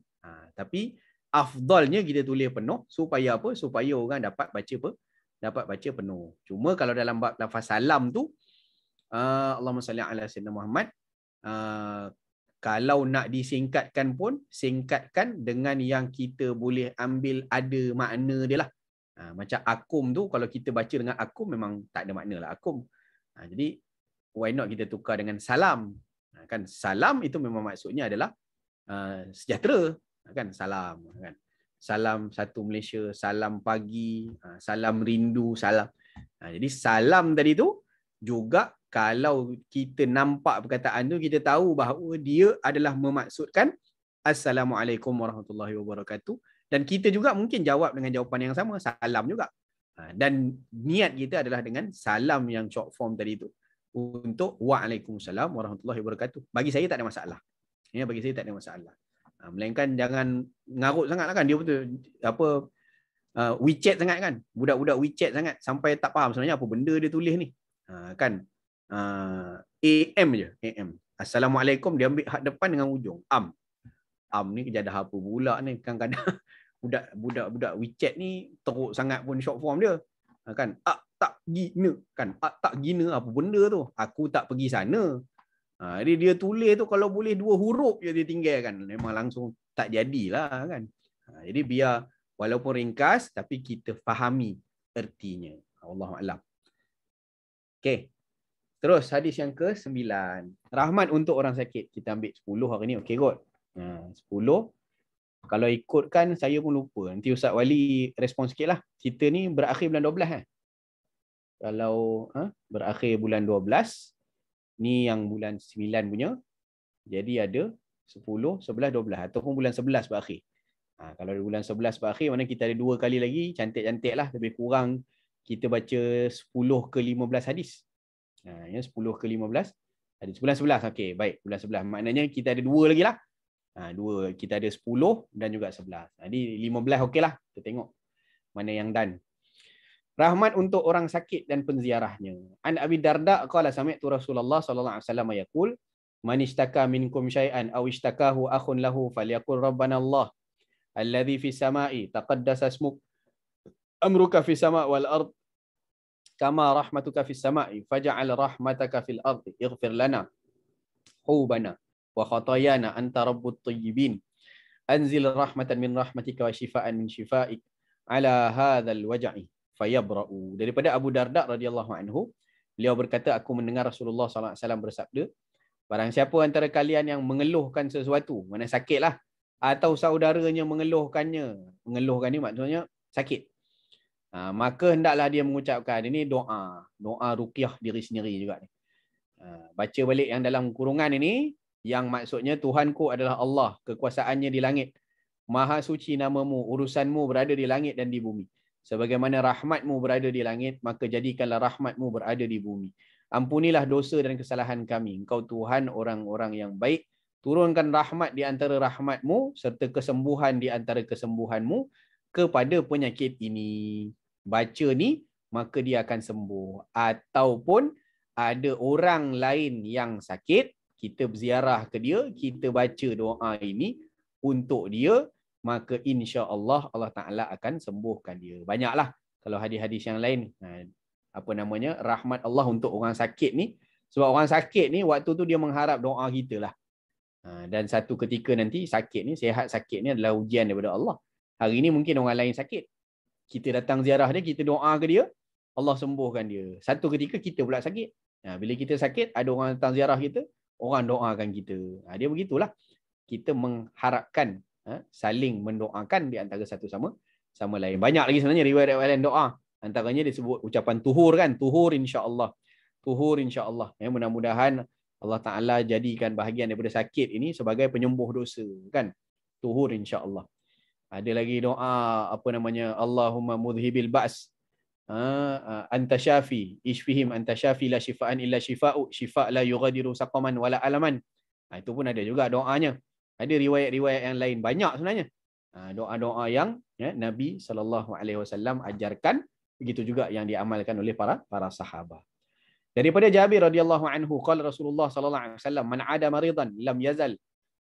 Tapi afdalnya kita tulis penuh supaya apa? Supaya orang dapat baca penuh. Cuma kalau dalam bab lafaz salam tu Allahumma salli ala sayyidina Muhammad, kalau nak disingkatkan pun singkatkan dengan yang kita boleh ambil ada makna dia lah. Macam akum tu kalau kita baca dengan akum memang tak ada makna lah akum. Jadi why not kita tukar dengan salam? Kan salam itu memang maksudnya adalah sejahtera. Kan salam kan, salam satu Malaysia, salam pagi, salam rindu, salam. Jadi salam tadi tu juga kalau kita nampak perkataan tu kita tahu bahawa dia adalah memaksudkan Assalamualaikum warahmatullahi wabarakatuh, dan kita juga mungkin jawab dengan jawapan yang sama, salam juga. Dan niat kita adalah dengan salam yang short form tadi tu untuk Waalaikumsalam warahmatullahi wabarakatuh. Bagi saya tak ada masalah. Ya, bagi saya tak ada masalah. Melainkan jangan ngarut sangat lah kan. Dia betul apa WeChat sangat kan. Budak-budak WeChat sangat sampai tak faham sebenarnya apa benda dia tulis ni. Kan. AM je. AM. Assalamualaikum dia ambil hak depan dengan ujung. Am ni kejadah apa pula ni. Kadang-kadang budak-budak WeChat ni teruk sangat pun short form dia. Kan. Tak gina. Kan. Tak gina apa benda tu. Aku tak pergi sana. Jadi dia tulis tu kalau boleh 2 huruf je dia tinggalkan. Memang langsung tak jadilah kan. Jadi biar walaupun ringkas tapi kita fahami ertinya. Wallahualam. Okey. Terus hadis yang ke-9. Rahmat untuk orang sakit. Kita ambil 10 hari ni. Okey kot. 10. Kalau ikutkan saya pun lupa. Nanti Ustaz Wali respon sikit lah. Kita ni berakhir bulan 12 Kalau berakhir bulan 12, ni yang bulan 9 punya. Jadi ada 10, 11, 12 ataupun bulan 11 berakhir. Kalau bulan 11 berakhir, mana kita ada 2 kali lagi, cantik-cantik lah. Lebih kurang kita baca 10 ke 15 hadis. 10 ke 15 hadis. Bulan 11, okey, baik. Bulan 11. Maknanya kita ada 2 lagi lah. 2, kita ada 10 dan juga 11. Jadi 15 okey lah. Kita tengok mana yang done. Rahmat untuk orang sakit dan penziarahnya. An Abi Darda qala sami'tu Rasulullah sallallahu alaihi wasallam yaqul man ishtaka minkum syai'an aw ishtakahu akhun lahu falyaqul rabbana Allah alladhi fis sama'i taqaddasa ismuk amruka fis sama' wal ard kama rahmatuka fis sama'i faj'al rahmataka fil ardi ighfir lana hubana wa khatayana anta rabbut tayyibin anzil rahmatan min rahmatika wa shifaan min shifaa'ik ala hadzal waj'i fayabra'u. Daripada Abu Darda radhiyallahu anhu, beliau berkata, aku mendengar Rasulullah sallallahu alaihi wasallam bersabda, barang siapa antara kalian yang mengeluhkan sesuatu, mana sakitlah, atau saudaranya mengeluhkannya, mengeluhkan ni maksudnya sakit, maka hendaklah dia mengucapkan, ini doa ruqyah diri sendiri juga ni. Baca balik yang dalam kurungan ini, yang maksudnya Tuhanku adalah Allah, kekuasaannya di langit, maha suci namamu, urusanmu berada di langit dan di bumi. Sebagaimana rahmatmu berada di langit, maka jadikanlah rahmatmu berada di bumi. Ampunilah dosa dan kesalahan kami. Engkau Tuhan orang-orang yang baik. Turunkan rahmat di antara rahmatmu, serta kesembuhan di antara kesembuhanmu kepada penyakit ini. Baca ni, maka dia akan sembuh. Ataupun ada orang lain yang sakit, kita berziarah ke dia, kita baca doa ini untuk dia, maka insya-Allah Allah Taala akan sembuhkan dia. Banyaklah kalau hadis-hadis yang lain, rahmat Allah untuk orang sakit ni, sebab orang sakit ni waktu tu dia mengharap doa kita lah. Dan satu ketika nanti sakit ni, sihat sakit ni adalah ujian daripada Allah. Hari ni mungkin orang lain sakit, kita datang ziarah dia, kita doa ke dia, Allah sembuhkan dia. Satu ketika kita pula sakit. Bila kita sakit, ada orang datang ziarah kita, orang doakan kita. Dia begitulah. Kita mengharapkan saling mendoakan di antara satu sama lain. Banyak lagi sebenarnya riwayat-riwayat doa. Antaranya disebut ucapan tuhur kan, tuhur insya-Allah. Tuhur insya-Allah. Mudah-mudahan Allah Taala jadikan bahagian daripada sakit ini sebagai penyembuh dosa kan. Tuhur insya-Allah. Ada lagi doa Allahumma mudhibil ba's. Anta syafi, ishfihim anta syafi la shifaan illa shifa'u, shifa' la yughadiru saqaman wala alaman. Itu pun ada juga doanya. Ada riwayat-riwayat yang lain banyak sebenarnya. Doa-doa yang Nabi SAW ajarkan, begitu juga yang diamalkan oleh para sahabat. Daripada Jabir radhiyallahu anhu, qala Rasulullah sallallahu alaihi wasallam, man 'ada maridan lam yazal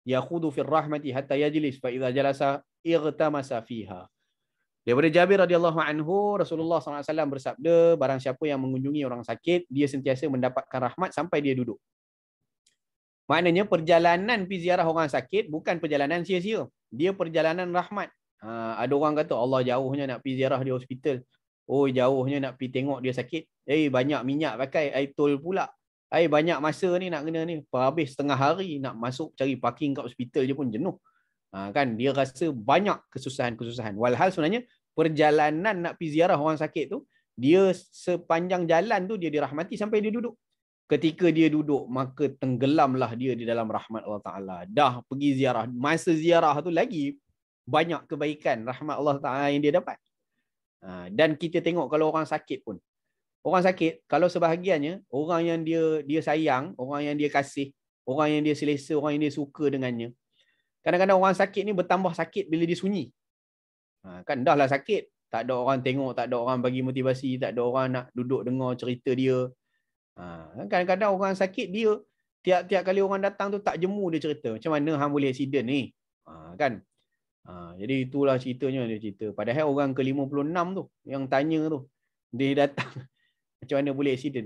yakhudu fir rahmati hatta yajlis fa idza jalasa igtamasa fiha. Daripada Jabir radhiyallahu anhu, Rasulullah SAW bersabda, barang siapa yang mengunjungi orang sakit, dia sentiasa mendapatkan rahmat sampai dia duduk. Maknanya perjalanan pergi ziarah orang sakit bukan perjalanan sia-sia. Dia perjalanan rahmat. Ada orang kata Allah jauhnya nak pergi ziarah di hospital. Oh jauhnya nak pergi tengok dia sakit. Banyak minyak pakai, tol pula. Banyak masa ni nak kena ni. Habis setengah hari nak masuk cari parking kat hospital je pun jenuh. Kan dia rasa banyak kesusahan-kesusahan. Walhal sebenarnya perjalanan nak pergi ziarah orang sakit tu, dia sepanjang jalan tu dia dirahmati sampai dia duduk. Ketika dia duduk, maka tenggelamlah dia di dalam rahmat Allah Ta'ala. Dah pergi ziarah. Masa ziarah tu lagi banyak kebaikan, rahmat Allah Ta'ala yang dia dapat. Dan kita tengok kalau orang sakit pun. Orang sakit, kalau sebahagiannya, orang yang dia sayang, orang yang dia kasih, orang yang dia selesa, orang yang dia suka dengannya, Kadang-kadang orang sakit ni bertambah sakit bila dia sunyi. Kan dah lah sakit, tak ada orang tengok, tak ada orang bagi motivasi, tak ada orang nak duduk dengar cerita dia. Kadang-kadang orang sakit dia tiap-tiap kali orang datang tu tak jemu dia cerita macam mana hang boleh accident ni. Kan. Jadi itulah ceritanya dia cerita. Padahal orang ke-56 tu yang tanya tu, dia datang macam mana boleh accident.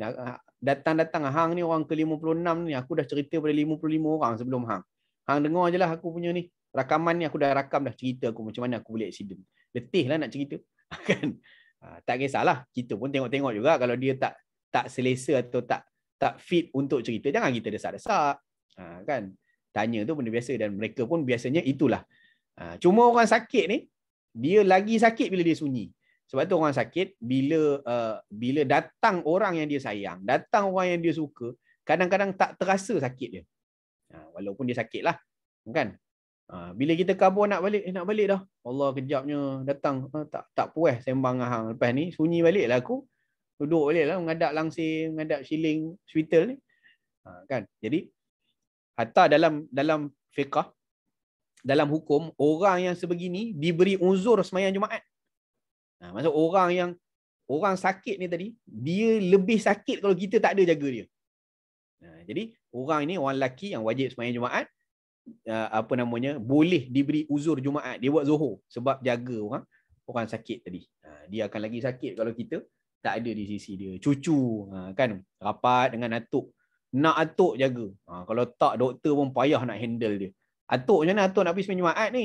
Datang-datang hang ni orang ke-56 ni, aku dah cerita pada 55 orang sebelum hang. Hang dengar je lah aku punya ni. Rakaman ni aku dah rakam dah cerita aku macam mana aku boleh accident. Letih lah nak cerita. Kan? Tak kisahlah. Kita pun tengok-tengok juga kalau dia tak selesa atau tak fit untuk cerita, jangan kita desak-desak. Kan? Tanya tu benda biasa dan mereka pun biasanya itulah. Cuma orang sakit ni, dia lagi sakit bila dia sunyi. Sebab tu orang sakit, bila datang orang yang dia sayang, datang orang yang dia suka, kadang-kadang tak terasa sakit dia. Walaupun dia sakit lah. Kan? Bila kita kabur nak balik dah. Allah kejapnya datang. Tak puas sembang dengan hang. Lepas ni, sunyi balik lah aku. Duduk balik lah, mengadap langsir, mengadap shilling hospital ni. Kan? Jadi, hatta dalam fiqah, dalam hukum, orang yang sebegini diberi uzur sembahyang Jumaat. Maksud orang sakit ni tadi, dia lebih sakit kalau kita tak ada jaga dia. Jadi orang ini, orang lelaki yang wajib sembahyang Jumaat, boleh diberi uzur Jumaat. Dia buat zuhur sebab jaga orang sakit tadi. Dia akan lagi sakit kalau kita tak ada di sisi dia. Cucu kan rapat dengan atuk, nak atuk jaga. Kalau tak, doktor pun payah nak handle dia. Atuk macam mana atuk nak pergi sembahyang Jumaat ni?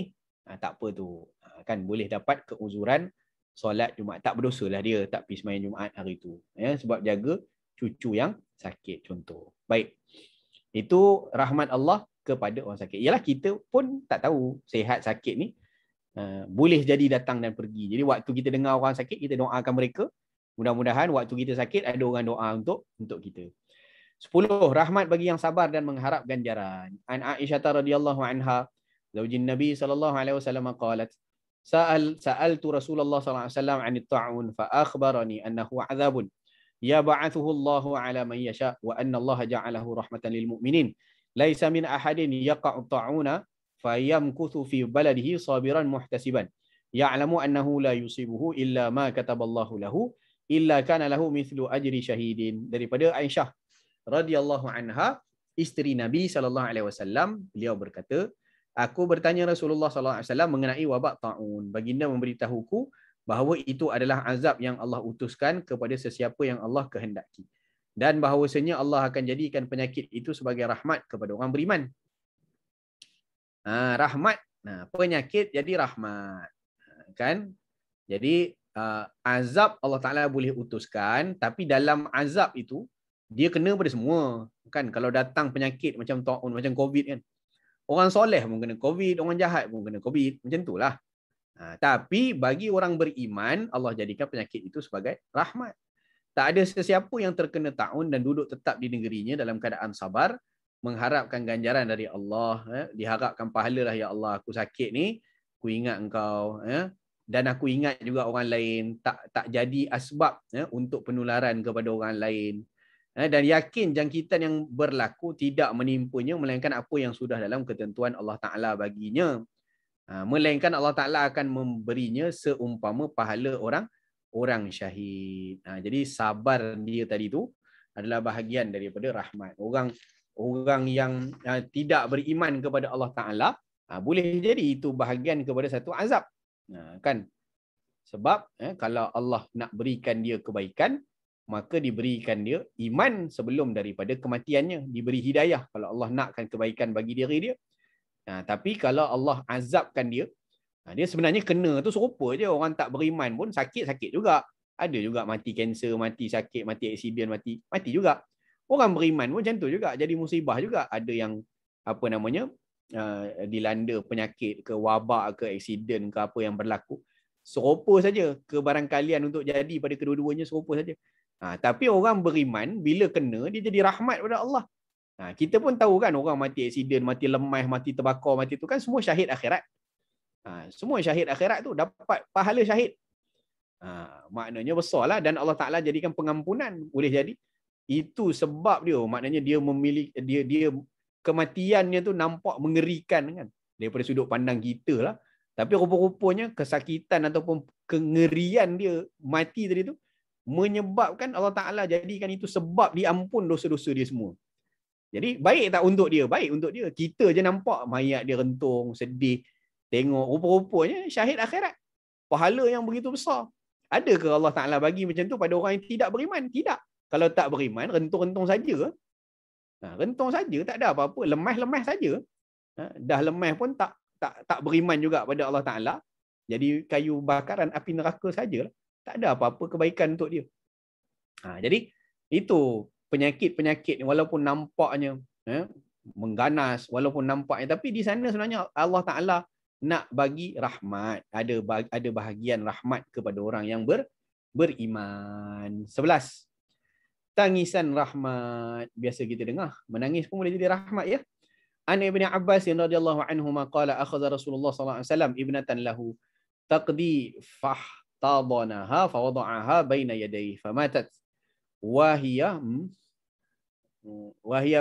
Tak apa tu. Kan boleh dapat keuzuran solat Jumaat. Tak berdosa lah dia tak pergi sembahyang Jumaat hari tu. Sebab jaga cucu yang sakit contoh. Baik. Itu rahmat Allah kepada orang sakit. Ialah kita pun tak tahu sihat sakit ni boleh jadi datang dan pergi. Jadi waktu kita dengar orang sakit, kita doakan mereka. Mudah-mudahan waktu kita sakit ada orang doa untuk kita. 10. Rahmat bagi yang sabar dan mengharap ganjaran. An Aisyah radhiyallahu anha, zaujin Nabi sallallahu alaihi wasallam qalat, sa'altu Rasulullah sallallahu alaihi wasallam 'an at-ta'un fa akhbarani annahu 'adzabun yab'athuhu Allah 'ala man yasha wa anna Allah ja'alahu rahmatan lil mu'minin. Laisa min ahadin yaqa'u ta'una fayamkuthu fi baladihi sabiran muhtasiban. Ya'lamu annahu la yusibuhu illa ma kataballahu lahu illa kana lahu mithlu ajri syahidin. Daripada Aisyah radhiyallahu anha, isteri Nabi sallallahu alaihi wasallam, beliau berkata, aku bertanya Rasulullah sallallahu alaihi wasallam mengenai wabak taun. Baginda memberitahuku bahawa itu adalah azab yang Allah utuskan kepada sesiapa yang Allah kehendaki, dan bahawasanya Allah akan jadikan penyakit itu sebagai rahmat kepada orang beriman. Rahmat, penyakit jadi rahmat. Kan? Jadi azab Allah Taala boleh utuskan, tapi dalam azab itu dia kena pada semua. Kan kalau datang penyakit macam taun, macam COVID kan. Orang soleh pun kena COVID, orang jahat pun kena COVID. Macam itulah. Tapi bagi orang beriman, Allah jadikan penyakit itu sebagai rahmat. Tak ada sesiapa yang terkena taun dan duduk tetap di negerinya dalam keadaan sabar, mengharapkan ganjaran dari Allah. Diharapkan pahala lah, ya Allah, aku sakit ni, aku ingat engkau. Dan aku ingat juga orang lain, tak jadi asbab untuk penularan kepada orang lain. Dan yakin jangkitan yang berlaku tidak menimpanya melainkan apa yang sudah dalam ketentuan Allah Ta'ala baginya. Melainkan Allah Ta'ala akan memberinya seumpama pahala orang syahid. Jadi sabar dia tadi tu adalah bahagian daripada rahmat. Orang yang tidak beriman kepada Allah Ta'ala, boleh jadi itu bahagian kepada satu azab. Kan? Sebab kalau Allah nak berikan dia kebaikan, maka diberikan dia iman sebelum daripada kematiannya. Diberi hidayah kalau Allah nakkan kebaikan bagi diri dia. Tapi kalau Allah azabkan dia, dia sebenarnya kena tu serupa je. Orang tak beriman pun sakit-sakit juga. Ada juga mati kanser, mati sakit, mati aksiden, mati juga. Orang beriman pun macam tu juga. Jadi musibah juga. Ada yang dilanda penyakit ke, wabak ke, aksiden ke, apa yang berlaku. Serupa saja. Kebarangkalian untuk jadi pada kedua-duanya serupa saja. Tapi orang beriman, bila kena, dia jadi rahmat pada Allah. Kita pun tahu kan, orang mati aksiden, mati lemah, mati terbakar, mati tu kan semua syahid akhirat. Semua syahid akhirat tu dapat pahala syahid. Maknanya besarlah, dan Allah Ta'ala jadikan pengampunan. Boleh jadi. Itu sebab dia, maknanya dia memilih, dia kematiannya tu nampak mengerikan kan. daripada sudut pandang kita lah. Tapi rupa-rupanya kesakitan ataupun kengerian dia mati tadi tu menyebabkan Allah Ta'ala jadikan itu sebab diampun dosa-dosa dia semua. Jadi baik tak untuk dia? Baik untuk dia. Kita je nampak mayat dia rentung, sedih. Tengok rupa-rupanya syahid akhirat. Pahala yang begitu besar. Adakah Allah Ta'ala bagi macam tu pada orang yang tidak beriman? Tidak. Kalau tak beriman, rentung-rentung saja. Rentung saja, tak ada apa-apa. Lemah-lemah saja. Dah lemah pun tak beriman juga pada Allah Ta'ala. Jadi kayu bakaran api neraka sajalah. Tak ada apa-apa kebaikan untuk dia. Jadi itu penyakit-penyakit walaupun nampaknya mengganas, walaupun nampaknya, tapi di sana sebenarnya Allah Ta'ala nak bagi rahmat. Ada bahagian rahmat kepada orang yang beriman. 11. Tangisan rahmat. Biasa kita dengar. Menangis pun boleh jadi rahmat ya. An Ibn Abbas radhiyallahu anhuma qala akhadha Rasulullah sallallahu alaihi wasallam ibnatan lahu taqdi fahtadanaha fawada'aha baina yadayhi famatat wa hiya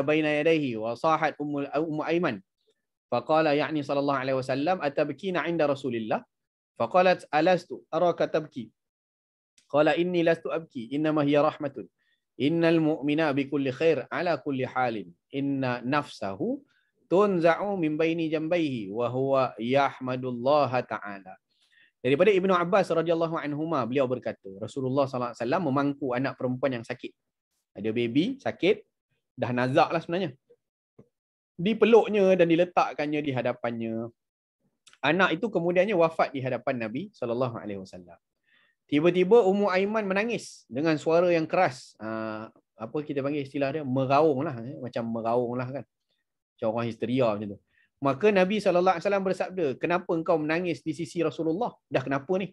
baina yadayhi wa sahat ummu Aiman faqala ya'ni sallallahu alaihi wasallam atabkina 'inda Rasulillah faqalat alastu araka tabki qala inni lastu abki innama hiya rahmatun innal mu'mina bikulli khair ala kulli halin inna nafsahu tunza'u min baini jambaihi wa huwa yahmadullah ta'ala. Daripada Ibnu Abbas radhiyallahu anhuma, beliau berkata, Rasulullah sallallahu alaihi wasallam memangku anak perempuan yang sakit. Ada baby sakit, dah nazak lah sebenarnya. Dipeluknya dan diletakkannya di hadapannya. Anak itu kemudiannya wafat di hadapan Nabi sallallahu alaihi wasallam. Tiba-tiba Ummu Aiman menangis dengan suara yang keras. Apa kita panggil istilah dia? Meraung lah. Macam meraung lah kan. Macam orang histeria macam tu. Maka Nabi SAW bersabda, kenapa engkau menangis di sisi Rasulullah? Dah kenapa ni?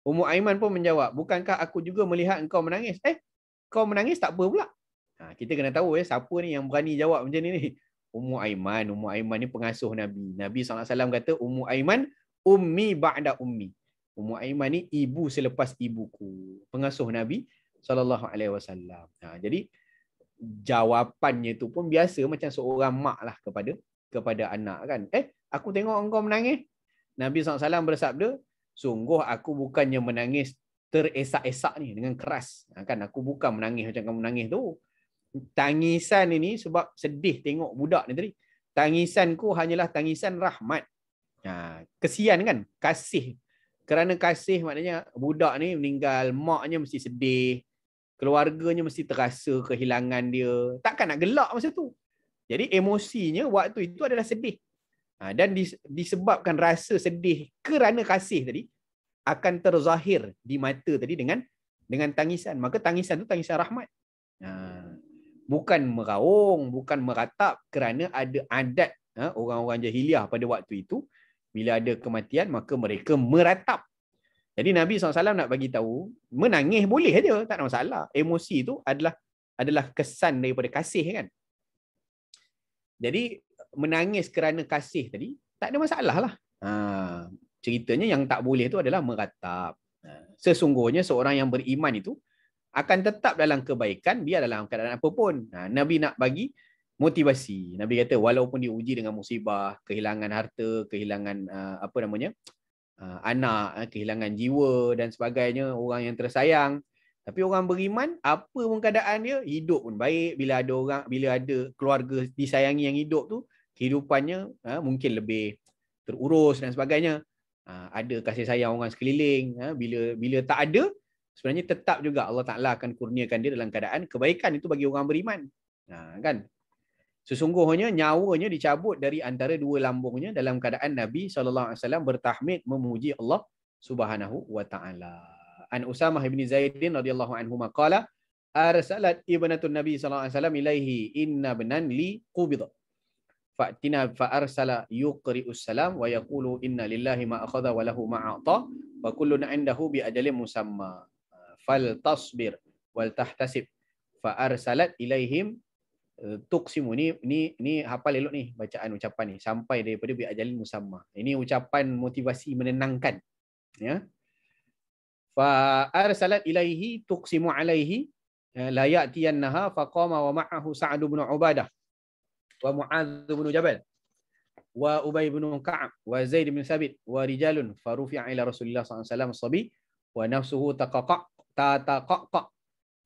Ummu Aiman pun menjawab, bukankah aku juga melihat engkau menangis? Kau menangis tak apa pula? Kita kena tahu siapa ni yang berani jawab macam ni. Ummu Aiman. Ummu Aiman ni pengasuh Nabi. Nabi SAW kata, Ummu Aiman, ummi ba'da ummi. Ummu Aiman ni ibu selepas ibuku. Pengasuh Nabi SAW. Jadi, jawapannya tu pun biasa macam seorang mak lah kepada anak kan. Aku tengok engkau menangis. Nabi SAW bersabda, sungguh aku bukannya menangis teresak-esak ni dengan keras. Kan aku bukan menangis macam kamu menangis tu. Tangisan ini sebab sedih tengok budak ni tadi. Tangisanku hanyalah tangisan rahmat. Kesian kan? Kasih. Kerana kasih maknanya budak ni meninggal, maknya mesti sedih. Keluarganya mesti terasa kehilangan dia. Takkan nak gelak masa tu. Jadi emosinya waktu itu adalah sedih. Dan disebabkan rasa sedih kerana kasih tadi akan terzahir di mata tadi dengan tangisan. Maka tangisan tu tangisan rahmat. Bukan meraung, bukan meratap, kerana ada adat orang-orang jahiliah pada waktu itu. Bila ada kematian maka mereka meratap. Jadi Nabi SAW nak bagi tahu, menangis boleh aja, tak ada masalah. Emosi itu adalah kesan daripada kasih kan. Jadi menangis kerana kasih tadi tak ada masalah lah. Ceritanya yang tak boleh itu adalah meratap. Sesungguhnya seorang yang beriman itu akan tetap dalam kebaikan biar dalam keadaan apa pun. Nabi nak bagi motivasi. Nabi kata walaupun diuji dengan musibah, kehilangan harta, kehilangan anak, kehilangan jiwa dan sebagainya, orang yang tersayang, tapi orang beriman apa pun keadaan dia, hidup pun baik. Bila ada keluarga disayangi yang hidup tu, kehidupannya mungkin lebih terurus dan sebagainya. Ada kasih sayang orang sekeliling. Bila tak ada, sebenarnya tetap juga Allah Ta'ala akan kurniakan dia dalam keadaan kebaikan. Itu bagi orang beriman. Kan? Sesungguhnya nyawanya dicabut dari antara dua lambungnya dalam keadaan Nabi SAW bertahmid memuji Allah Subhanahu wa Ta'ala. An Usamah bin Zaidin radhiyallahu anhu qala arsalat ibnatun Nabi sallallahu alaihi wasallam ilaihi inna ibnan li qubida fa'tina fa arsala yuqri'us salam wa yaqulu inna lillahi ma akhadha wa lahu ma a'ta wa kullun 'indahu bi ajalin musamma fal tasbir wal tahtasib fa arsalat ilaihim tuqsimu. Ni hafal elok ni bacaan ucapan ni sampai daripada bi ajalin musamma. Ini ucapan motivasi menenangkan ya. Fa arsalat ilaihi tuqsimu alaihi la ya'tiyannaha faqama wa ma'ahu Sa'd bin Ubadah wa Mu'adz bin Jabal wa Ubay bin Ka'ab wa Zaid bin Sabit wa rijalun farufi'a ila Rasulillah sallallahu alaihi wasallam sabi wa nafsuhu tataqqa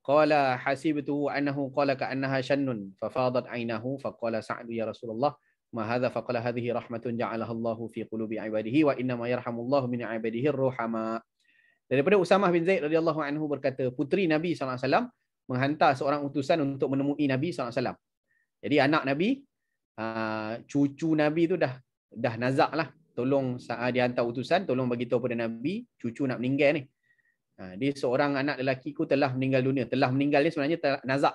qala hasibtuhu annahu qala ka'annaha shannun fafadat 'ainahu faqala Sa'd ya Rasulullah ma hadha faqala hadhihi rahmatun ja'alaha Allahu fi qulubi 'ibadihi wa inna ma yarhamullahu min 'ibadihi ar-ruhama. Daripada Usamah bin Zaid radhiyallahu anhu berkata, puteri Nabi sallallahu alaihi wasallam menghantar seorang utusan untuk menemui Nabi sallallahu alaihi wasallam. Jadi anak Nabi, cucu Nabi tu dah nazak lah. Tolong dia hantar utusan, tolong bagi tahu pada Nabi, cucu nak meninggal ni. Dia seorang anak lelakiku telah meninggal dunia. Telah meninggal ni sebenarnya nazak.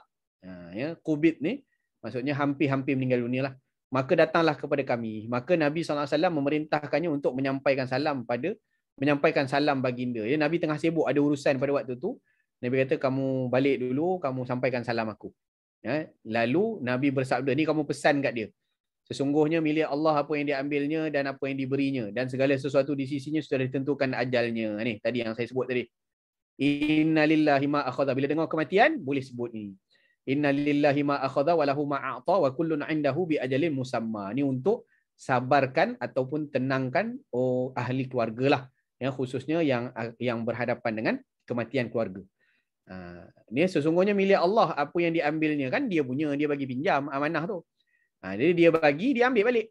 Ya, kubit ni maksudnya hampir-hampir meninggal dunia lah. Maka datanglah kepada kami. Maka Nabi SAW memerintahkannya untuk menyampaikan salam baginda. Ya, Nabi tengah sibuk ada urusan pada waktu tu. Nabi kata, kamu balik dulu, kamu sampaikan salam aku. Ya, lalu Nabi bersabda, ni kamu pesan kat dia. Sesungguhnya milik Allah apa yang diambilnya dan apa yang diberinya. Dan segala sesuatu di sisinya sudah ditentukan ajalnya. Ni tadi yang saya sebut tadi. Inna lillahi ma akhadha. Bila dengar kematian, boleh sebut ni. Inna lillahi ma akhadha wa lahu ma a'ta wa kullun 'indahu bi ajalin musamma. Ni untuk sabarkan ataupun tenangkan ahli keluarga lah. Ya, khususnya yang berhadapan dengan kematian keluarga. Ni sesungguhnya milik Allah apa yang diambilnya, kan dia punya, dia bagi pinjam amanah tu. Jadi dia bagi, dia ambil balik.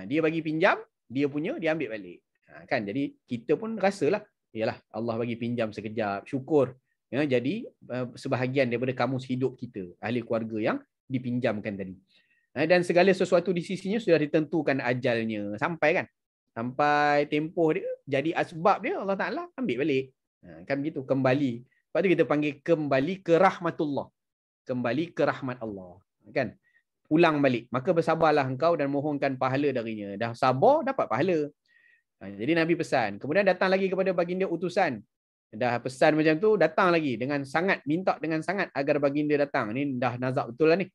Dia bagi pinjam, dia punya, dia ambil balik. Kan, jadi kita pun rasalah, yalah Allah bagi pinjam sekejap, syukur. Ya, jadi sebahagian daripada kamus hidup kita, ahli keluarga yang dipinjamkan tadi. Dan segala sesuatu di sisinya sudah ditentukan ajalnya. Sampai kan? Sampai tempoh dia, jadi asbab dia, Allah Ta'ala ambil balik. Kan begitu, kembali. Lepas tu kita panggil kembali ke rahmatullah. Kembali ke rahmat Allah. Kan? Pulang balik. Maka bersabarlah engkau dan mohonkan pahala darinya. Dah sabar, dapat pahala. Jadi Nabi pesan. Kemudian datang lagi kepada baginda utusan. Dah pesan macam tu, datang lagi dengan sangat, minta dengan sangat agar baginda datang. Ni dah nazak betul lah ni.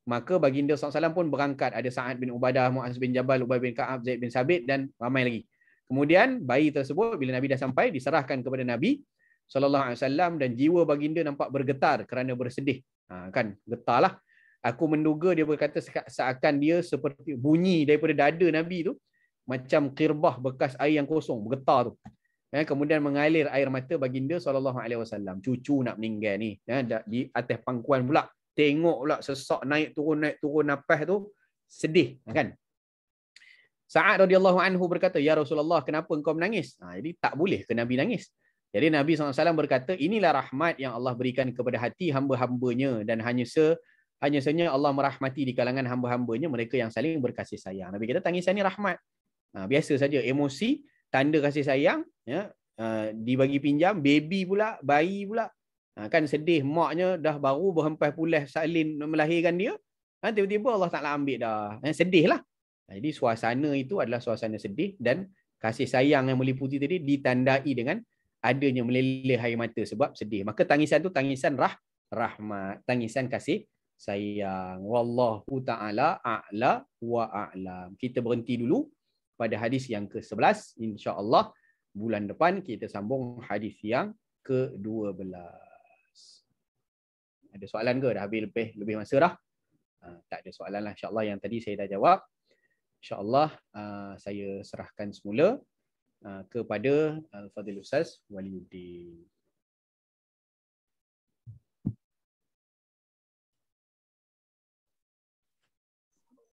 Maka baginda SAW pun berangkat. Ada Sa'ad bin Ubadah, Mu'az bin Jabal, Ubay bin Ka'ab, Zaid bin Sabit dan ramai lagi. Kemudian bayi tersebut bila Nabi dah sampai diserahkan kepada Nabi SAW dan jiwa baginda nampak bergetar kerana bersedih. Kan getarlah. Aku menduga dia berkata seakan dia seperti bunyi daripada dada Nabi tu macam qirbah bekas air yang kosong bergetar tu. Kemudian mengalir air mata baginda SAW. Cucu nak meninggal ni. Di atas pangkuan pula. Tengok pula sesak naik turun nafas tu. Sedih. Kan? Sa'ad radhiyallahu anhu berkata, ya Rasulullah, kenapa engkau menangis? Jadi tak boleh ke Nabi nangis. Jadi Nabi SAW berkata, inilah rahmat yang Allah berikan kepada hati hamba-hambanya dan hanya saja Allah merahmati di kalangan hamba-hambanya mereka yang saling berkasih sayang. Nabi kata tangisan ni rahmat. Biasa saja emosi, tanda kasih sayang, ya, dibagi pinjam, baby pula, bayi pula. Kan sedih, maknya dah baru berhempas pulih salin melahirkan dia. Tiba-tiba Allah Ta'ala ambil dah. Sedih lah. Jadi suasana itu adalah suasana sedih dan kasih sayang yang meliputi tadi ditandai dengan adanya meleleh air mata sebab sedih. Maka tangisan tu tangisan rahmat, tangisan kasih sayang. Wallahu ta'ala a'la wa a'lam. Kita berhenti dulu pada hadis yang ke-11. InsyaAllah bulan depan kita sambung hadis yang ke-12. Ada soalan ke? Dah habis lebih masa dah? Tak ada soalan lah. InsyaAllah yang tadi saya dah jawab. InsyaAllah saya serahkan semula kepada Al-Fadhil Ustaz Waliuddin.